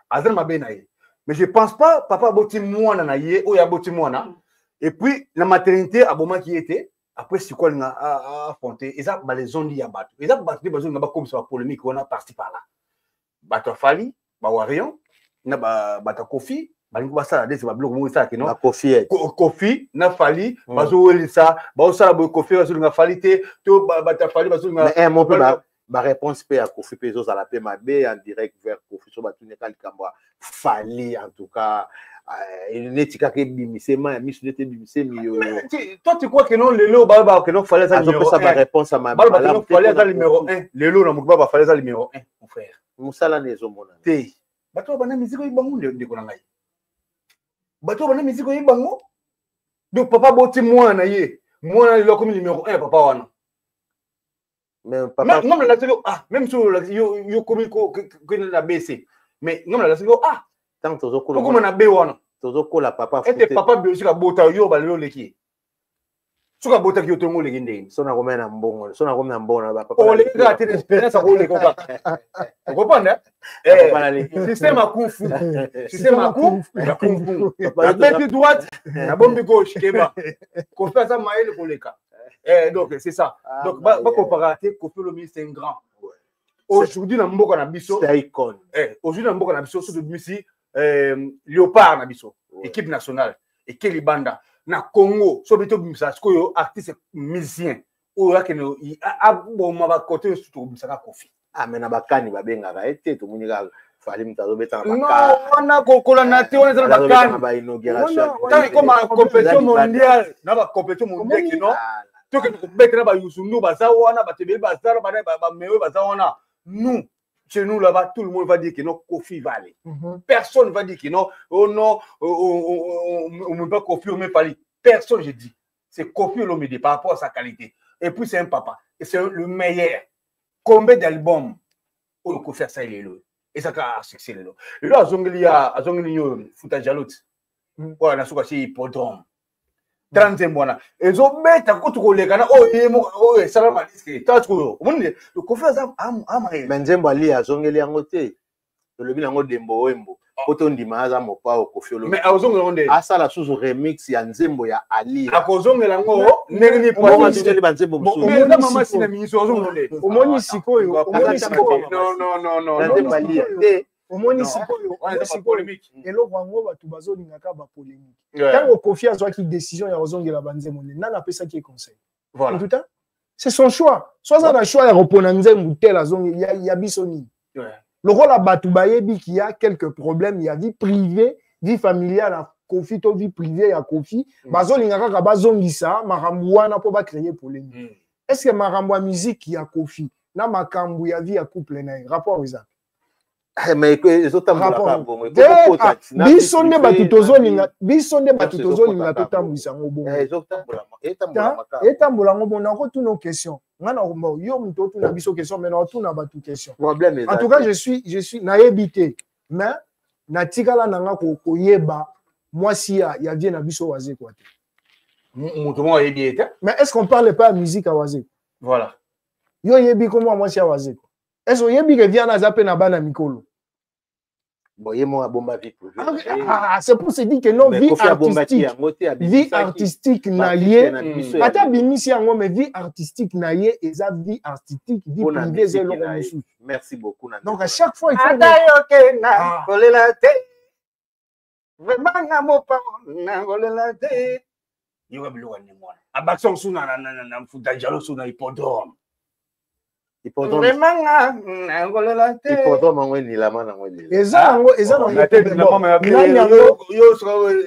Azan Mabenaye mais je pense pas papa boti mwana na ye oya boti mwana et puis la maternité à moment qui était après c'est quoi a affronté et ça ba les ondes ya bato et ça bato des besoin ba comme ça polémique on a parti par là bato fali ba warion na ba Kofi balingo basala desi ba bloc mo ça que non Kofi na fali bazo welisa ba osala bo Kofi bazo nga fali te to ba fali bazo nga mais mon peu ba réponse pe à Kofi pezo za la pe mabe en direct vers Kofi so ba tune kali kamba fali en tout cas il netika ke bimisema misu nete bimisemi yo toi tu crois que non lelo ba que non fallait ça numéro 1 ba réponse à ma ba non fallait ça numéro 1 lelo na mukuba ba fallait ça numéro 1 mon frère musala nezo mona te bato bana miziko ibango ndeko na ngai bato bana miziko ibango donc papa boti mwana ye mwana lelo comme numéro 1 papa wana mais papa non la télé même sur yo comme que na BC mais non la télé tant tozo ko comme na B wana tozo ko la papa et papa biologique a bota yo ba lelo leki suka bota ki otongo leki ndeni so na komena mbongo so na komena mbona ba papa o le ga te espérance ko le ko ka vous comprenez système à kufu système à kufu la bête droite la bombe gauche keba ko fait ça maïle ko leka donc c'est ça donc ba comparer Kofi Olomide c'est un grand aujourd'hui na mboka na biso c'est icône aujourd'hui na mboka na biso surtout bimisi Léopard na biso équipe nationale et Kelibanda na Congo so bito bimisa sikoyo artiste musicien oyo akeno aboma ba côté surtout bimisa Kofi mais na bakani babengaka ete tomoni kaka fali mutazo beta non wana kokola na te wana na bakani ba inauguration comme compétition mondiale na ba compétition mondiale non to que beta na ba yusundu baza wana batebe baza ba mewe baza wana nous chez nous là-bas tout le monde va dire que non Kofi va aller personne va dire que non oh non on me pas Kofi on me Fally personne je dis c'est Kofi Olomide par rapport à sa qualité et puis c'est un papa et c'est le meilleur combien d'albums on peut faire ça il est là et ça a succès là azongeli yo futa jaloute voilà na suka ci hippodrome 30e bwana ezo beta kutu kolekana oh salama diske tatko omoni le Kofi ama Nzembo ali azongeli yango te tolobi nango Dembo Wembo poto ndima aza mopa Kofi Olomide mais azongela onde asala susu remix ya Nzembo ya Ali akozongela ngo ndenge ni po azongeli banzembo musu mais na mama sina miso azongela onde omoni sikoyo non Nzembo Ali te omoni sikoyo eloko yango bato bazolingaka bapolémique ntango Kofi azwaki décision ya kozongela banzembo nde nani apesaki conseil voilà tout à c'est son choix soit aza na choix ya kopona nzembo tel azongi ya biso nini lokola bato bayebi qu'il y a quelques problèmes ya vie privée vie familiale ya Kofi to vie privée ya Kofi bazolinga kaka bazongisa makambo wana po bacréer polémique est-ce que makambo ya musique ya Kofi na makambo ya vie ya couple na rapport eza mais biso nde bato tozolinga totambwisa ngo bongo etambola ngo bongo nakotuna question ngana yo moto otuna biso question mais naotuna bato question en tout cas je suis nayebi te mais natikala nanga koyeba mwasi ya vie na biso wazekwa te moto mo yebi ete mais est-ce qu'on parle pas de musique à wazekwa voilà yo yebi comment mwasi ya wazekwa est-ce que yebi que vient aza pe na bana mikolo c'est pour se dire que non vie artistique na ye ata bimisi yango mais vie artistique na ye eza vie artistique vie privée c'est eloko mosusu merci beaucoup donc à chaque fois il faut ata na kolela te vraiment na mopa na kolela te yo biloko ni mwana abaction suna na mfuta jalo suna hippodrome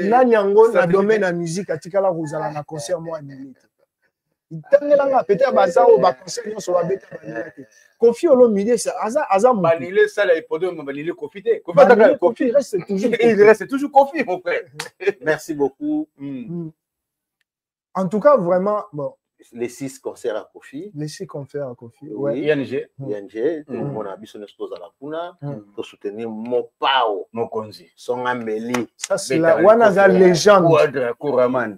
nani yango na domaine ya musique atikala kozala na concert mwa anime itangelanga peut-être baza o ba concert nyonso babeta banila te Kofi Olomide aza banile sala hippodrome banile Kofi te Kofi il reste toujours Kofi mon frère merci beaucoup en tout cas vraiment bon les 6 concerts à Kofi. Les 6 concerts à Kofi. Oui. ING. On a besoin de choses à la Puna pour soutenir Mopao. Mokonzi. Son Amélie. Ça, c'est la Wanaza légende. Kouraman.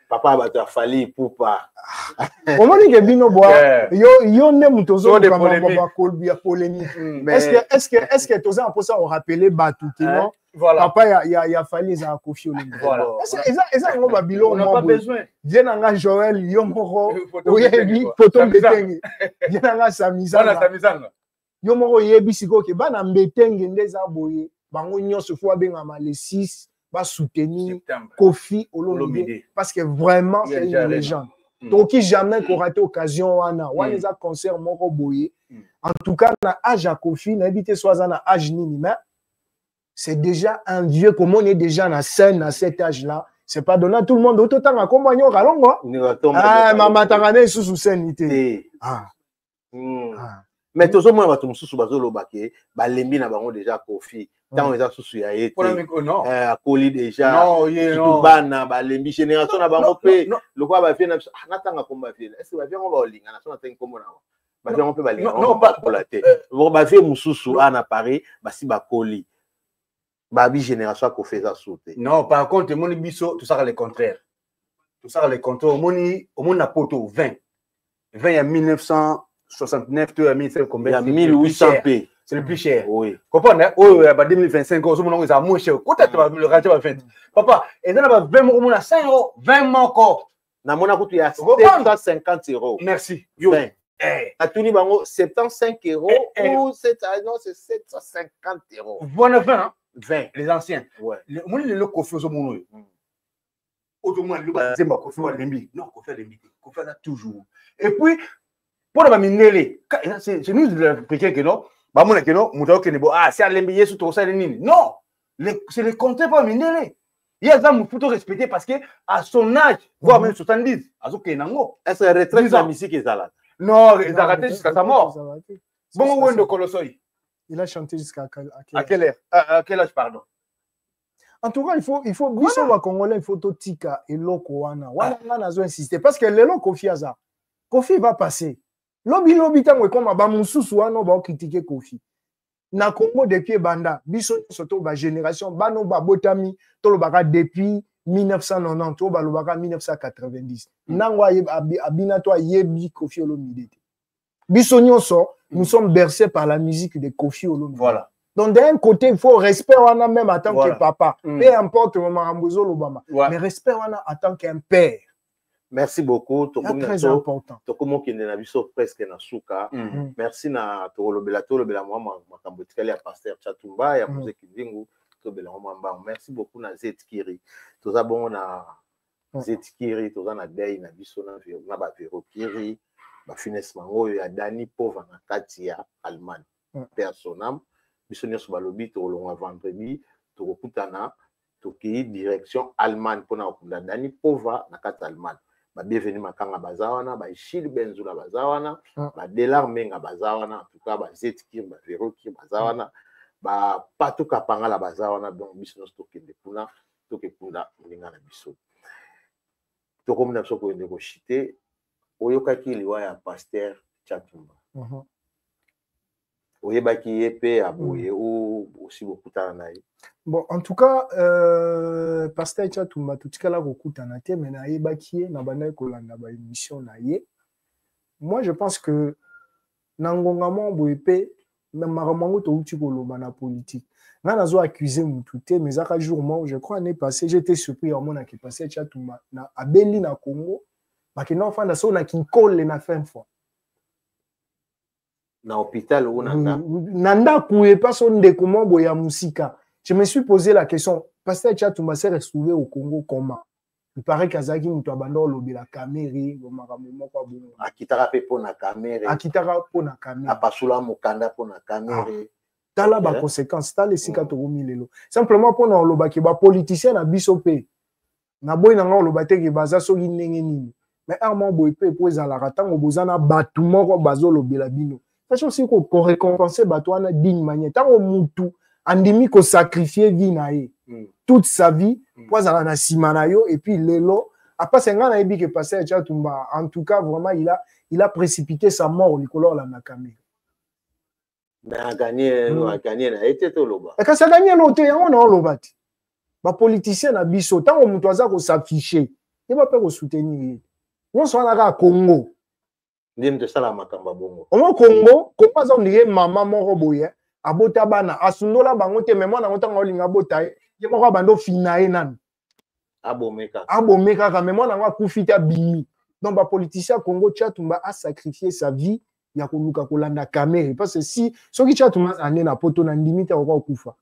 Papa bata Fally Poupa. Au moment où Bino boit, yo ne mutozo comme ba polémique. Est-ce que tous en ça on rappelait Batouti non? Voilà. Papa il y a Fally za Kofi Olomide. Voilà. Eza ngo ba bilo on n'a pas besoin. Vienanga Joël Yomoro oyebi photo betenge. Vienanga Samizanga. Yomoro yebi siko ke bana mbetenge ndeza boye. Bango nyonso fo benga ma les 6 va soutenir Kofi Olomide parce que vraiment c'est une légende. Donc jamais qu'on rate occasion wana les a concert moko boye. En tout cas na âge à Kofi na habité soit na âge nini mais c'est déjà un vieux comme on est déjà na scène à cet âge là. C'est pas donné à tout le monde autant à compagnon kalongo. Ah mama tangane sous scèneité. Mais tout le monde va tout sous bazolo baké balembi na bango déjà Kofi. Tant ils a sous ya été. Non. Koli déjà. Non, bana balembi génération na bango pe le quoi ba faire na tanga komba faire. Est-ce que ba faire on va olinga na so na tanga kombo na ba faire on peut balinga. Non pas pour la tête. Ba faire mususu ana Paris basi ba Koli. Babi génération ko fait ça sauter. Non, par contre mon biso tout ça le contraire. Tout ça le contraire. Mon na poto 20 en 1969 tu as mis c'est combien? Il y a 1800 p. C'est le plus cher. Oui. Comprends? Oh, 2025, on a moins cher. Peut-être le radio va faire. Papa, et là, 20 euros, 5 euros, 20 encore. Na mona coûte ya 750 euros. Merci. 20. Atuni bango 75 euros ou non, c'est 750 euros. Voilà 20, hein? 20. Les anciens. Ouais. Moi, le Kofi au monde. Autrement, le Bazemba, Kofi à l'Embi. Non, Kofi à l'Embi. Kofi là toujours. Et puis, pour la minele, c'est nous l'Africain que non, bah mon que non, mouta que nebo, ah c'est à l'Embi, c'est tout ça les nini. Non, c'est le contraire pas minele. Il y a ça, il faut respecter parce que à son âge, voire même 70, à ce qu'il y a est-ce que retraite la musique est là? Non, il a raté jusqu'à sa mort. Bon, où est le Colossoi? Il a chanté jusqu'à quelle heure? À quel âge, pardon? En tout cas, il faut biso wa Congolais, il faut totika et loko wana. Wana nazo insister parce que le loko Kofi Kofi va passer. Lobi tango comme ba mususu wana ba critiquer Kofi. Na Congo depuis banda, biso surtout ba génération bano ba botami to lo baka depuis 1990 to ba lo baka 1990. Nango abina to yebi Kofi Olomide. Biso nyonso, nous sommes bercés par la musique de Kofi Olomide. Voilà. Donc d'un côté, il faut respect wana même en tant que papa. Peu importe Marambozo Lobama, mais respect wana en tant qu'un père. Merci beaucoup. C'est très important. Tokomo qui n'a presque na suka. Merci na tolobela moi makambotikali ya pasteur Chatumba ya Mose Kidingu tobela mamba. Merci beaucoup na Zetkiri. Toza bon na Zetkiri, toza na Dei na biso na ba Verokiri, ba Finesse Mango ya Dani pauvre na kati ya Allemagne. Personnam biso nyonso balobi tolonga vendredi tokokutana toki direction Allemagne pona okunda Dani pauvre na kati Allemagne. Ba bienvenue makanga bazawana ba Ishili Benzula bazawana ba Delarmenga bazawana en tout cas ba Zetkir ba Veroki bazawana ba patuka pangala bazawana donc biso nyonso tokende kuna tokekunda linga na biso tokomuna biso koende koshite oyokaki liwa ya pasteur Chatumba. Oyebaki yepe aboye ou aussi bokutana naye. Bon, en tout cas, pasteur Chatumba tutikala kokutana te mais na yebaki na bana kolanda ba émission na ye. Moi je pense que nangonga mambo epé même maramango to uti koloba na politique. Na nazo accuser mutu te mais aka jour moi je crois année passée j'étais surpris à mona ki pasteur Chatumba na abeli na Congo parce que non fanda so na kinkole na fin fois. Na hôpital ou nanda koué pas son ndeko boya musika. Je me suis posé la question, pasteur Chatumba s'est retrouvé au Congo comment? Il paraît qu'Azaki Moutabando lobi la caméra, akitara pe pona caméra. Akitara pona caméra. Apasula mukanda pona caméra. Tala ba conséquence, tala sika to lelo. Simplement pour na loba ki ba politicien na biso pe. Na boy na nga loba te ki baza so ndenge nini. Mais armand boy pe po za la ratango bozana batu moko bazo lobela bino. Sachant aussi qu'on récompenser batouana d'une manière. Tant au moutou, andimi ko sacrifier vie nae toute sa vie, pour ça na simanayo et puis lelo après c'est ngana ebi que passer Chatumba. En tout cas vraiment il a précipité sa mort au Nicolas la Nakame. Mais a gagné na été to loba. Et quand ça gagné l'autre on a lobati. Ba politicien na biso tant au moutou aza ko s'afficher, il va pas ko soutenir. On soit na Congo. De sala makamba bongo. Au Congo, comment ça on dit maman moko boye, abota bana, asundola bango te mais moi na ngota ngolinga bota ye moko bando finae nan. Abomeka ka mais moi na ngwa kufita bimi. Donc ba politicien Congo Chatumba a sacrifié sa vie ya koluka kolanda caméra parce que si soki Chatumba ane na poto na limite ko kufa.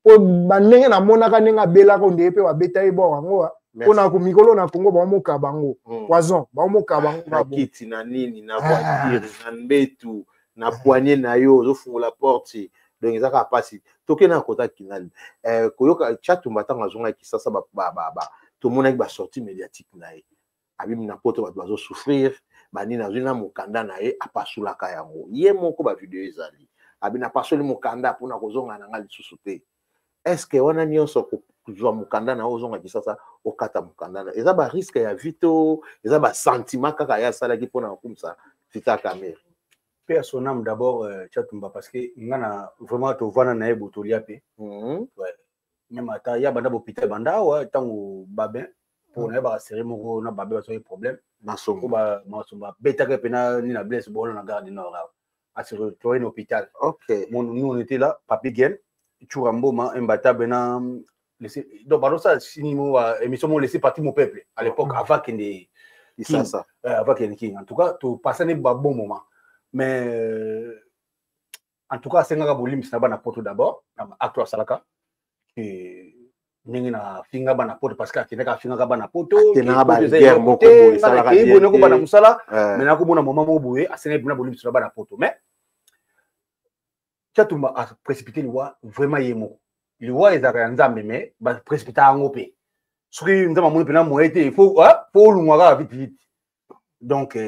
Po bandenge na monaka nenga bela ko ndepe wa beta e bo ngo. Pona ko mikolo na Congo ba moka bango poison ba moka bango na kiti na nini na voiture na mbetu na poignée na yo zo fungola porte donc ezaka pasi toke na kota kinali koyoka Chatumba tanga zonga ki sasa ba to mona ba sortie médiatique na ye abim na poto ba dozo souffrir bani na zina mukanda na ye apasula ka yango ye moko ba video ezali abina pasoli mukanda pona kozonga na ngali susute est-ce que wana nyonso ko kuzwa mukanda na ozonga kisasa okata mukanda na eza ba risque ya vito eza ba sentiment kaka ya sala ki pona kumsa fita caméra personnam d'abord Chatumba parce que ngana vraiment to vana na ebo to liape ouais même ata ya banda hôpital banda wa tango babin pour na ba serrer moko na babé ba so problème masombo ba beta que pena ni na blesse bon na garde nord à se retrouver au hôpital. OK Nous on était là papi Guel Churambo ma mbata bena laisser donc pardon ça sinimo émission mon laisser partir mon peuple à l'époque avant qu'il ne ça avant qu'il en tout cas tu passer un bon moment mais en tout cas senga bolim c'est na poto d'abord na acteur salaka et ningi na finga bana poto parce que akina ka finga bana poto tena ba guerre moko boye salaka bien ko bana musala mais na ko bona moment mo boye asenga bina bolim c'est bana poto mais Tchatumba a précipité le roi vraiment yemo le roi ezaka nzambe mais ba précipiter ango pe soki nzamba moni pena mo été il faut lungwa vite vite donc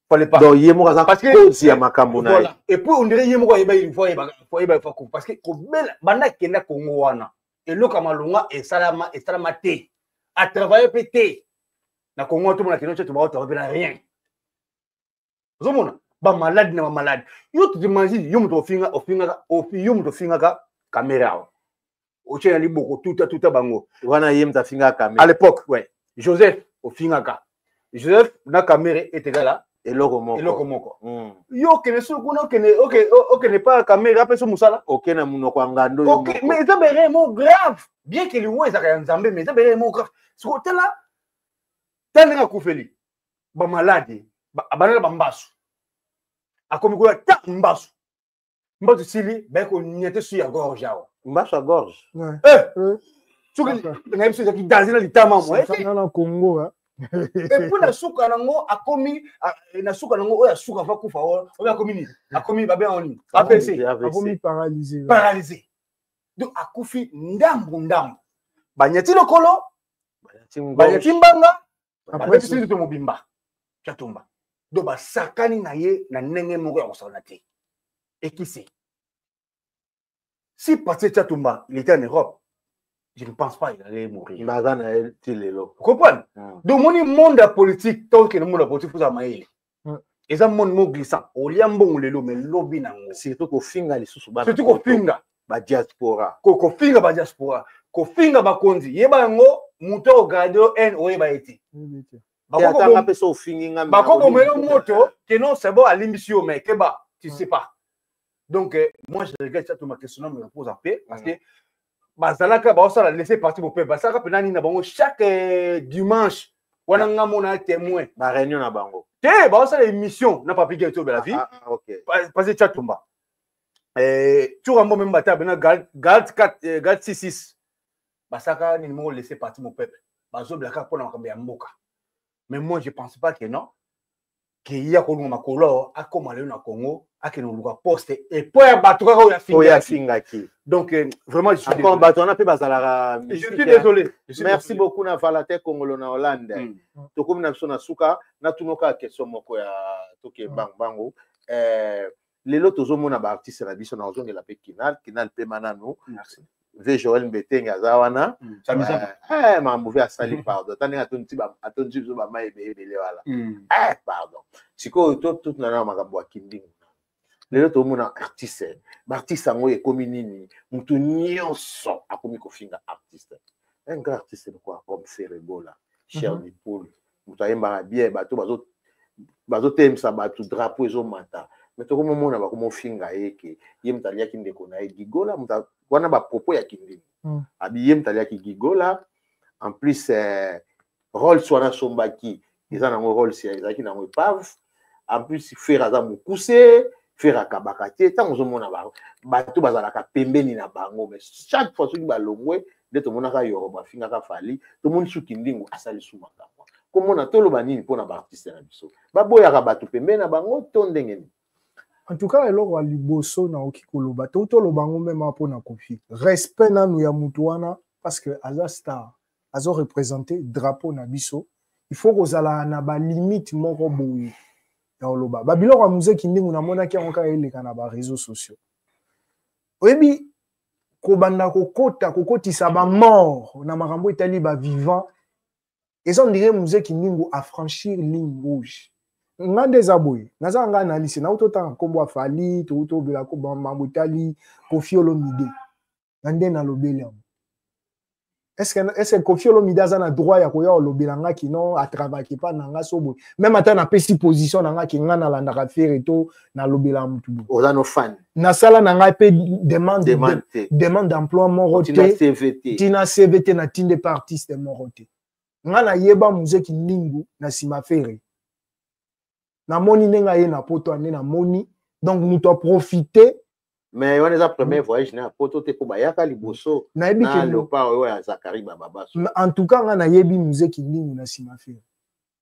fallait pas donc yemo kaza parce que cause ya makambo na voilà et puis on dirait yemo ko yeba il faut parce que ko bela banda kenda Congo wana et loka malunga et salama te à travailler pété na Congo tout monde keno tu vas pas rien zomona ba malade na ba malade yo tu imagines yo muto finga ka caméra o tient ali boko tout bango wana yem ta finga caméra à l'époque ouais Joseph au finga ka Joseph na caméra était là eloko moko yo kene so kuna kene OK n'est pas caméra après so musala OK na munoko ngando OK mais ça vraiment grave bien que lui ouais ça ka nzambe mais ça vraiment grave ce côté là tanga kufeli ba malade ba banana ba mbasu akomi ko ta mbasu sili ba ko nyete su ya gorge awa mbasu à gorge tu na mso ki danser na litama mo na Congo hein. Et pour la souka nango akomi na souka nango oya souka fa kufa o akomi ni akomi ba ben oni APC akomi paralysé donc akufi ndambu ba nyati lokolo ba nyati mbanga après c'est tout mobimba Tchatumba donc ba sakani na ye na ndenge moko ya kosala te et qui sait si parti Tchatumba il était en Europe je ne pense pas qu'il allait mourir. Vous comprenez? Donc, mon monde politique, tant que le monde politique, vous avez et ça, mon mot glissant. Au liambon, le mais lobby nango. Surtout qu'au finga, les sous-bas. Surtout qu'au finga. Ba diaspora. Qu'au finga, ba diaspora. Qu'au finga, ba kondi. Yeba ngo, muto gado en oeba eti. Bakoko pe so finga. Bakoko melo moto, que non, c'est bon à l'émission, mais que bah, tu sais pas. Donc, moi, je regarde ça, tout ma question, me repose en paix, parce que bazalaka ba osala laisser partir mon peuple bazalaka penani na bango chaque dimanche wana nga mona témoin ba réunion na bango te ba osala émission na papi Gaëto Bela vie OK parce que Tchatumba tu rambo même bata bena galt 66 basaka ni mo laisser partir mon peuple bazo blaka pona makambo ya mboka mais moi je pense pas que non que ya ko ngoma makolo akoma le na Congo akeno luka poste et pour ya batuka ko ya finga ki donc vraiment je suis désolé. Merci beaucoup na Valate Congolo na Hollande. Tokomi na biso na suka na tunoka question moko ya toke bango. Lelo tozomona ba artiste na biso na ozongela pe kinal pe manano. Merci. Ve Joël Mbetenga zawana. Mamouvé a sali pardon. Tani atonti biso ba mai ebele wala. Pardon. Siko tout na makambo ya kindingo. Lelo tomona artiste ango ekomi nini mutu nyonso akomi kofinga artiste un grand artiste quoi comme Ferrebola Cher du Poule mutu ayembaka bien bato bazotemisa bato drapeau ezomata mais tokomomona bakomofinga yeke ye mutu aliaki ndeko na ye Gigola mutu wana bapropos ya kindini abi ye mutu aliaki Gigola en plus Rolls wana sombaki eza nango Rolls ezalaki nango epave en plus Fer aza mokuse faire kabakate tant ozomona bato bazalaka pembeni na bango mais chaque fois soki balongwe nde tomonaka Yoruba fingaka fali tomoni suki ndingo asali sumaka komona toloba nini mpona baartiste na biso baboyaka bato pembeni na bango to ndenge nini en tout cas eloko ya liboso naoki koloba toloba ngo mema mpona kofi respect nanu ya mutu wana parce que aza star azo représenter drapeau na biso il faut kozala na balimite moko boye oloba babiloko ya muziki ndingu namonaki yango kaka eleka na ba réseaux sociaux oyebi kobanda kokotisa bamort na makambo etali bavivant eza ondire muziki ndingu affranchir ligne rouge nga nde eza boye naza nga analyse nautotanga nkombo ya Fali toutobela ko mambo etali Koffi Olomide na nde nalobeli yango est-ce que Koffi Olomide aza na droit ya koya olobela nga kino atravaille pas na nga sobo même ata na pesi position na nga ki nga na landaka faire to na lobela mutu oza no fan na sala na nga pe demande d'emploi moko te tina CVT na tinde pa artiste moko te nga na yeba muziki ndingu na sima faire na moni nenga ye na poto ane na moni donc muto a profiter mais on est premier voyage na poto te ko bayaka liboso na yebi na leopard oyo ya Zakari baba en tout cas nga na yebi musique ndingu na sima fe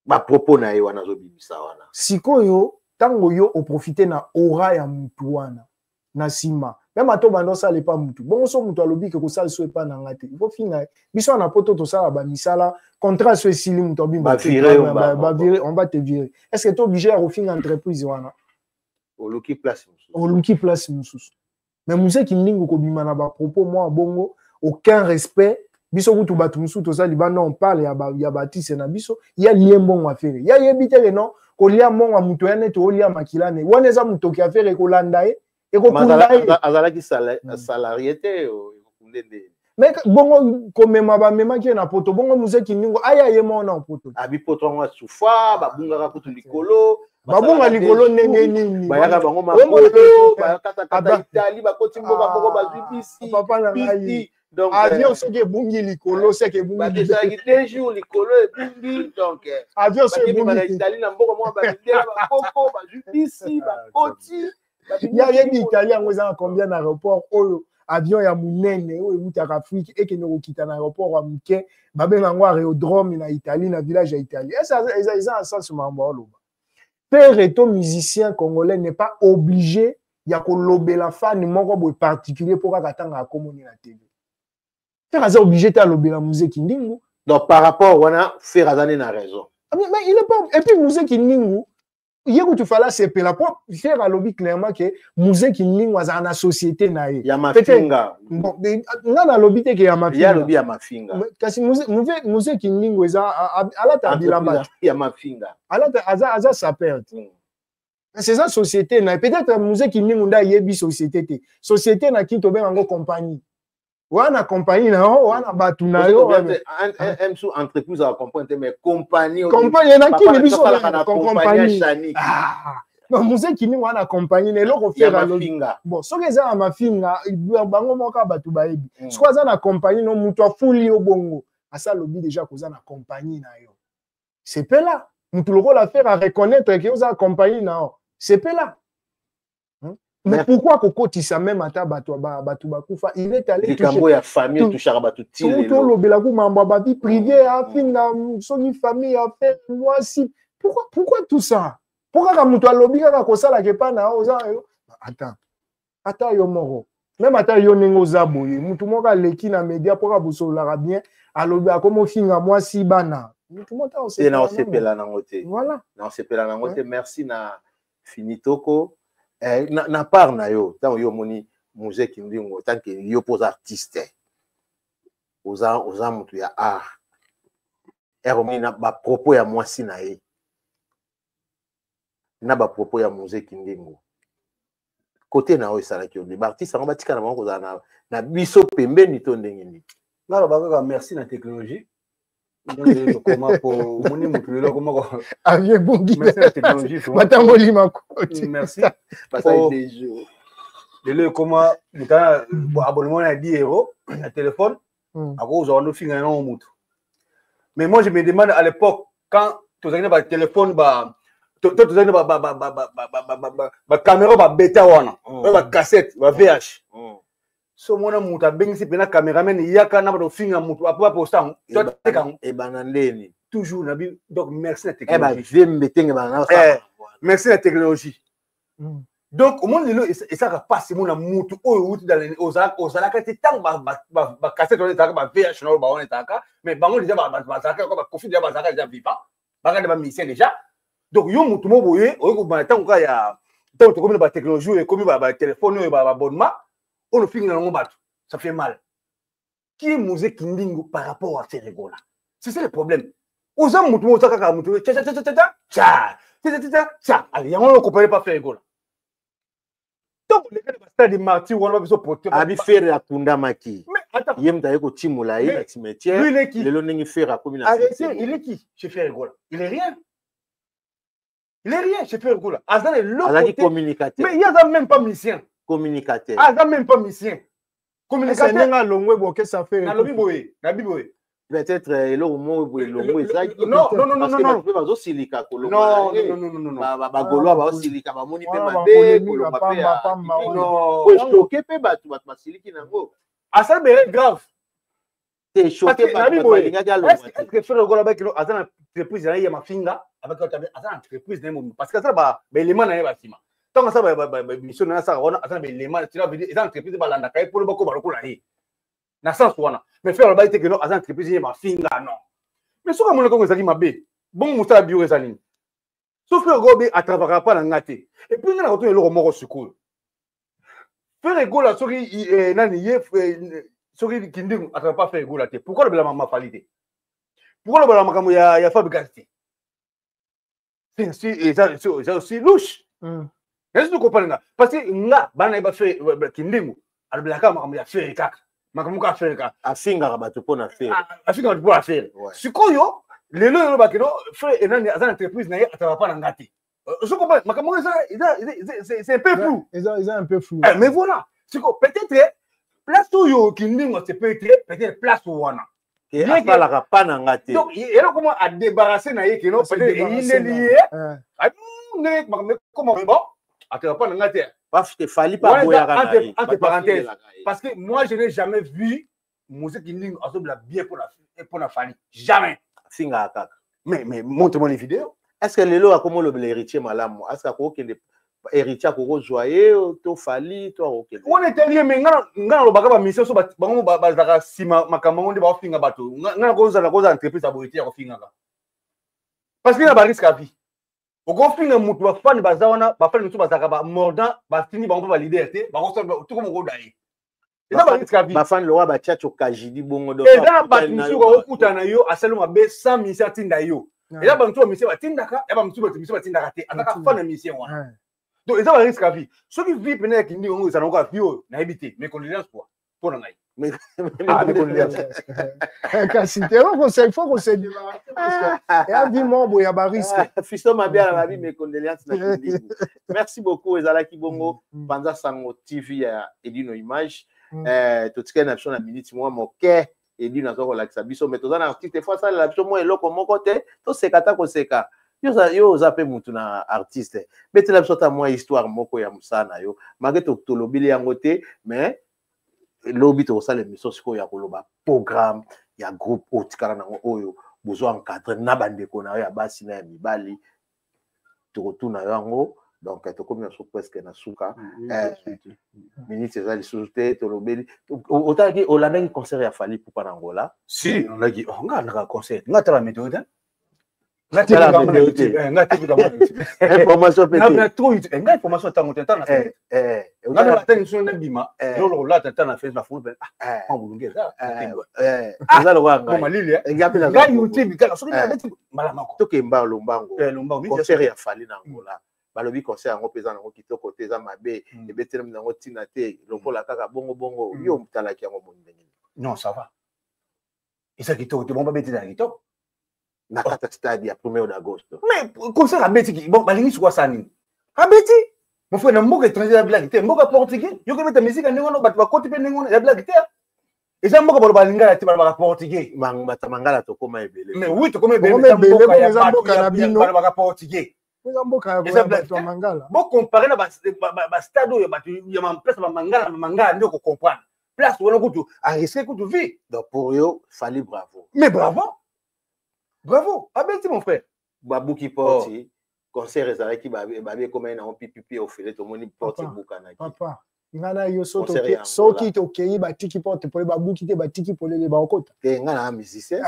ba propos na ye wana zo bibisa wana sikoyo tango yo o profiter na aura ya mutu wana na sima même ato bando ça le pas mutu bon so mutu alobi ke ko sala so pas na ngate il faut finir biso na poto to sala ba misala contrat so esili mutu bimba ba virer on va te virer est-ce que tu es obligé à refinir entreprise wana oluki place mususu mais musique ndingu ko bima na ba propos moi bongo aucun respect biso kutu batu mususu to sala bana on parle ya batise na biso ya liembongo affaire ya yebite non ko lia mongo mutu ene to lia makilane wana eza mutu ki affaire ko landa e azalaki salarié te mais bongo komema bamemaki na poto bongo museki ningo aya ye mona poto abi poto ngo sufa babungaka kutu likolo babunga likolo ndenge nini bayaka bango makolo bayakata kata Italie bakoti mboka moko bazibisi papa na ngai donc avion soki ebungi likolo seke ebungi déjà 2 jours likolo ebungi donc avion soki ebungi Italie na mboka moko bazidela bakoko bazibisi bakoti ya yebi Italie yango eza combien na aéroport oyo avion ya munene oyo emutaka Afrique ekende kokita na aéroport ya muke babenga yango aérodrome na Italie na village ya Italie eza en sens mambo oloba père eto musicien congolais n'est pas obligé ya kolobela fan moko boye particulier pour kaka tanga akomoni na TV faire aza obligé ta lobela musique ndingu donc par rapport wana faire azane na raison mais il est pas et puis musique ndingu yeko tu fala sepela pour faire à lobby clairement que musique ndingu aza na société na ye ya mafinga bon na lobby te ke ya mafinga ya lobby ya mafinga kasi musique ndingu eza alata bilamba ya mafinga alata aza sa perte c'est ça société na peut-être musique ndingu nda yebi société te société na kinto benga ngo compagnie wana compagnie na wana batu na yo un sous entreprise à comprendre mais compagnie na qui biso na compagnie non musique ni wana compagnie ne loko faire mafinga bon so keza na mafinga bango moka batu baebi so kaza na compagnie no mutu afuli yo bongo asa lobi déjà koza na compagnie na yo c'est pas là mutu loko la faire à reconnaître que oza compagnie na yo c'est pas là. Mais pourquoi kokotisa même ata batu bakufa il est allé toucher ya famille toucher batu tile tout lobela ku mambo ba vie privée afinga soni famille a fait moi si pourquoi tout ça pourquoi ka mutu alobi ka kosala ke pa na oza attends yo moko même ata yo nengo za boye mutu moko aleki na média pour ka bosola bien alobi akomo finga moi si bana mutu mota on sepela na ngote voilà na sepela na ngote merci na finitoko na part na yo tant yo moni musique ndingo tant que yo pose artiste oza mutu ya art eromoni na ba propos ya mwasi na ye na ba propos ya musique ndingo côté na yo esalaki yo ba artiste ngo batika na bango na biso pembeni to ndenge ni ngalo ba merci na technologie donc comment pour moni mutu lelo comment avec bongi merci la technologie batangoli makoti merci passer des jours lelo comment muta abonnement à 10 € à téléphone à cause on finga na mutu mais moi je me demande à l'époque quand tu as un téléphone tu as caméra ba bêta wana ba cassette ba VH so mona mutu abengisi pena cameraman yaka na ba finga mutu apa posta to teka e banandeni toujours na bi donc merci la technologie merci la technologie donc au monde lelo et ça passe mona mutu oyo uti dans les ozala kati tant ba cassette on etaka ba VH na ba on etaka mais bango déjà ba zaka ko ba kofi déjà ba zaka déjà vivant ba ka ba mission déjà donc yo mutu mo boye oyo ko ba tant ka ya tant to comme ba technologie et comme ba téléphone ba abonnement on le finit dans le bateau, ça fait mal. Qui est musique ndingo par rapport à ces rigola? C'est ça le problème. Aux hommes, mutu kaka mutu, allez, on ne comprend pas faire rigola. Donc les gars de stade martyr, on va besoin porter. Abi faire la kunda maki. Mais attends. Yem ta yeko timula yi na cimetière. Lui il est qui? Le longi faire comme une. Arrêtez, il est qui? Chez faire rigola. Il est rien. Il est rien chez faire rigola. Azan est l'autre communicateur. Mais il y a même pas musicien. Communicateur. Ah, ça même pas musicien. Communicateur. C'est un longwe boke ça fait. Na lobi boye, na bi boye. peut-être eloko moko elongo ezaki non bazosilika kolonga bagoloa baosilika bamoni mpe mabe choke mpe bato basiliki nango asala bere grave te choke balingaki alonga frère gola bakilo aza na entreprise na ye ya mafinga avec aza na entreprise na ye parce que aza baélément na ye basima ntango asala mission na ye asaka wana aza na baélément eza na entreprise balandaka ye mpona bakoba lokola ye na sens wana mais frère alobai te ke no aza na entreprise ye mafinga non mais soki amoni kongo ezalaki mabe bongo mosala bio eza nini so frère gobe atravaka pa na nga te epuis nga na kotuna eloko moko sikoyo frère egola soki nani ye soki kindingu atravaka pa frère egola te pourquoi lobela mafali te pourquoi lobela makambo ya fabricage te eza aussi louche esi tokopalenga parce que nga bana ye bafe kindingu alobelaka makambo ya fere kaka makambo ka fere kaka afingaka bato mpona fere afingaka bato mpona fere sikoyo lelo elobaki no frère enani aza na entreprise na ye atravaka pa na nga te sokopa makambo c'est un peu flou eza un peu flou mais voilà siko peut-être place oyo kindingu c'est peut-être place wana asalaka pa na nga te donc eloko mo adébarrassé na ye keno peut-être eyindeli ye ndenge makambo ekoma bon atravaka pa na nga te fali pas entre parenthèses parce que moi je n'ai jamais vu musique kindingu azobla bien pour la fali jamais finga kaka mais montre-moi les vidéos est-ce que lelo akomo le héritier malamu est-ce que akokende héritier akoko joyeux to fali to akokende on était lié mais ngana lobaka ba mission so bango bazaka sima makambo nde ba finga bato ngana koza entreprise ya boyeti ya kofinga ka parce que na ba risque à vie okofinga mutu bafani bazawana bafani mutu bazaka ba mordant batini bango ba leader te bakosa tout comme ko dai eza ba risque à vie bafani lo ba tchacho kajidi bongo do eza ba mutu ko okuta na yo asaluma be 100 mission tinda yo eza ba mutu mission batindaka ya ba mutu mission batindaka te ataka fana mission wana donc eza ba risque à vie soki vie pena kindi ngo eza nako afio na ebité mais condoléances quoi pour ngai mais kasi te il faut qu'on se débarrasse et a dit mon boya ba risque fisto mabia la vie mes condoléances na kindi merci beaucoup ezalaki bongo Panza Sango TV ya Edino Image totika na biso na minute moi moke Edino azoko lakisa biso mais tozana artiste fois ça la biso moi eloko moko te to sekata ko seka yo zape mutu na artiste betela biso ta moi histoire moko ya musana yo malgré to lobili yango te mais lobi to sala émission siko ya koloba programme ya groupe otikala nango oyo besoin encadrer na bandeko na yo ya basi na ya mibali to tuna yango donc to comme na presque na suka minute za li soute to lobeli otaki olanda ki concert ya Fally Ipupa na Angola si on a dit nga na concert nga tala méthode information tango tenta na nga na tani so na bima lolo la tenta na face na fulu ben mbulungeza eza lo wanga malili nga YouTube kala so na beti malamako to kemba lombango concert ya Fally na Angola balobi concert yango peza nango kitoko te eza mabe ebetele nango tina te lokola kaka bongo yo mutalaki yango bondenge non ça va eza kitoko te bomba beti na kitoko na kata stade ya 1er d'agosto mais concert abeti bon balingi kwa sani abeti mon frère na mboka étranger ya blague te mboka portugais yo ko beta musique ndenge ono bato bakoti pe ndenge ono ya blague te eza mboka balo balinga te balo portugais bata mangala to koma ebele mais oui to koma ebele mboka na bino balo portugais eza mboka ya bato mangala bon comparer na ba stade oyo bato ya ma place ba mangala ndio ko comprendre place wana kutu a risquer kutu vie donc pour yo Fally bravo mais bravo abeti mon frère babuki porti concert ezalaki babe comme na pipipi au filet to moni porti bukana papa ngana yo soki tokei batiki porte pour babuki te batiki polele ba okota te ngana musicien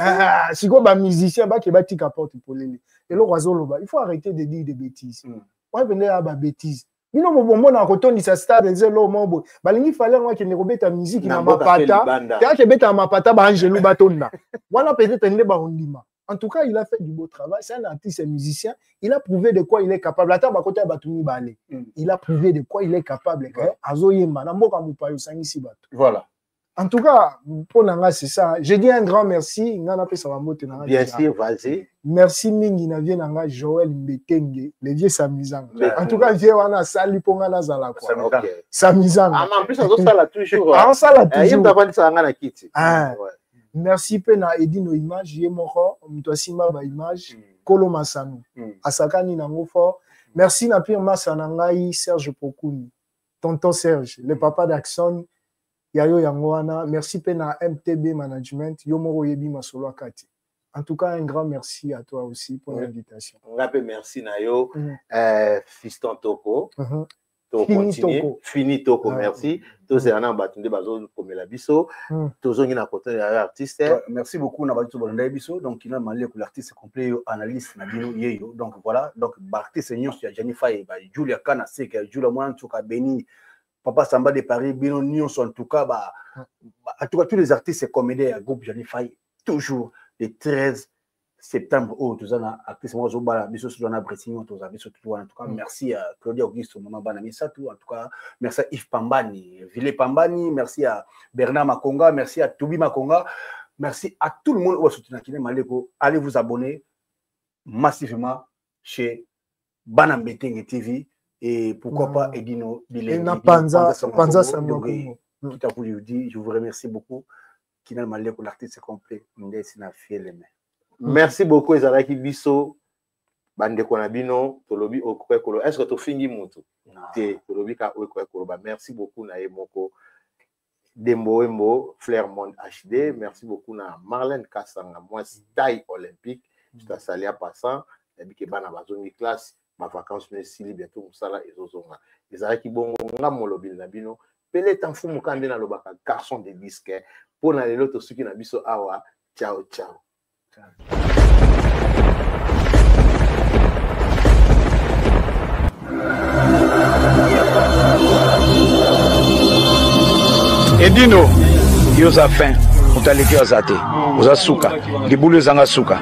siko ba musicien ba ke batika porte polele et le razoloba il faut arrêter de dire des bêtises on venait à ba bêtises bino mobombo na kotondisa stade nzelo mobo balingi fallait moi ke ne robeta musique na mapata te ke beta mapata ba angelu batonda wana peut-être ndé ba ondima. En tout cas, il a fait du beau travail. C'est un artiste, un musicien. Il a prouvé de quoi il est capable. Il a prouvé de quoi il est capable. Voilà. En tout cas, pour Nanga, c'est ça. Je dis un grand merci. Bien sûr, vas-y. Merci Mingi Navie Nanga, Joël Mbetenge, le vieux Samizang. En tout cas, vieux Wana Sali Pongana Zala. Samizang. En plus, on sala toujours. On sala toujours. Merci pe na Edino Image, ye moko, mtoasimba ba image, Kolo Masano. Asakani nango fort. Merci na pire Masanangai, Serge Pokouni. Tonton Serge, le papa d'Axon, Yayo Yangoana. Merci pe na MTB Management, Yomoro Yebi Masolo Akati. En tout cas, un grand merci à toi aussi pour l'invitation. Merci Nayo, Fiston Toko. Fini Toko, merci. Tous les gens qui ont comme la biso, tous les gens qui ont artiste. Merci beaucoup na batu bolanda biso. Donc il a malé que l'artiste complet analyste na bino yeyo. Donc voilà, donc l'artiste nyonso ya Janify ba Julia Kana Seka, Julia Mwantuka Beni, Papa Samba de Paris, bino nyonso en tout cas en tout cas tous les artistes et comédiens groupe Janify toujours le 13 septembre au tozana actrice moi zobala biso tozana Bretignon toza biso tout en tout cas merci à Claudia Auguste maman bana misatu en tout cas merci à Yves Pambani Ville Pambani, merci à Bernard Makonga, merci à Toubi Makonga, merci à tout le monde qui soutient Kine Maleko. Allez vous abonner massivement chez Banam Betting TV et pourquoi pas Edino Bilé Panza tout à vous je vous dis je vous remercie beaucoup Kine Maleko l'artiste complet ndesina fiel les mains. Merci beaucoup Ezalaki biso bande konabino tolobi okwekolo. Est-ce que tu fingi mutu te tolobi ka okwekolo ba merci beaucoup na Emoko Dembo Embo Flairmont HD. Merci beaucoup na Marlène Kassanga moi taille olympique je t'a salé à passant et bi ke bana bazongi classe ma vacances mais si bientôt musala ezozonga Ezalaki bongo ngamolobi na bino pele tanfu mukande na lobaka garçon de disque pour na lelo to suki na biso awa ciao ciao. Edino yoza fin utaliki azate oza suka libulu ezanga suka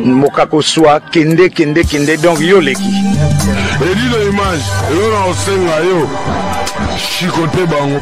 mokako swa kende donc yo leki Edino Image elona osenga yo chikote bango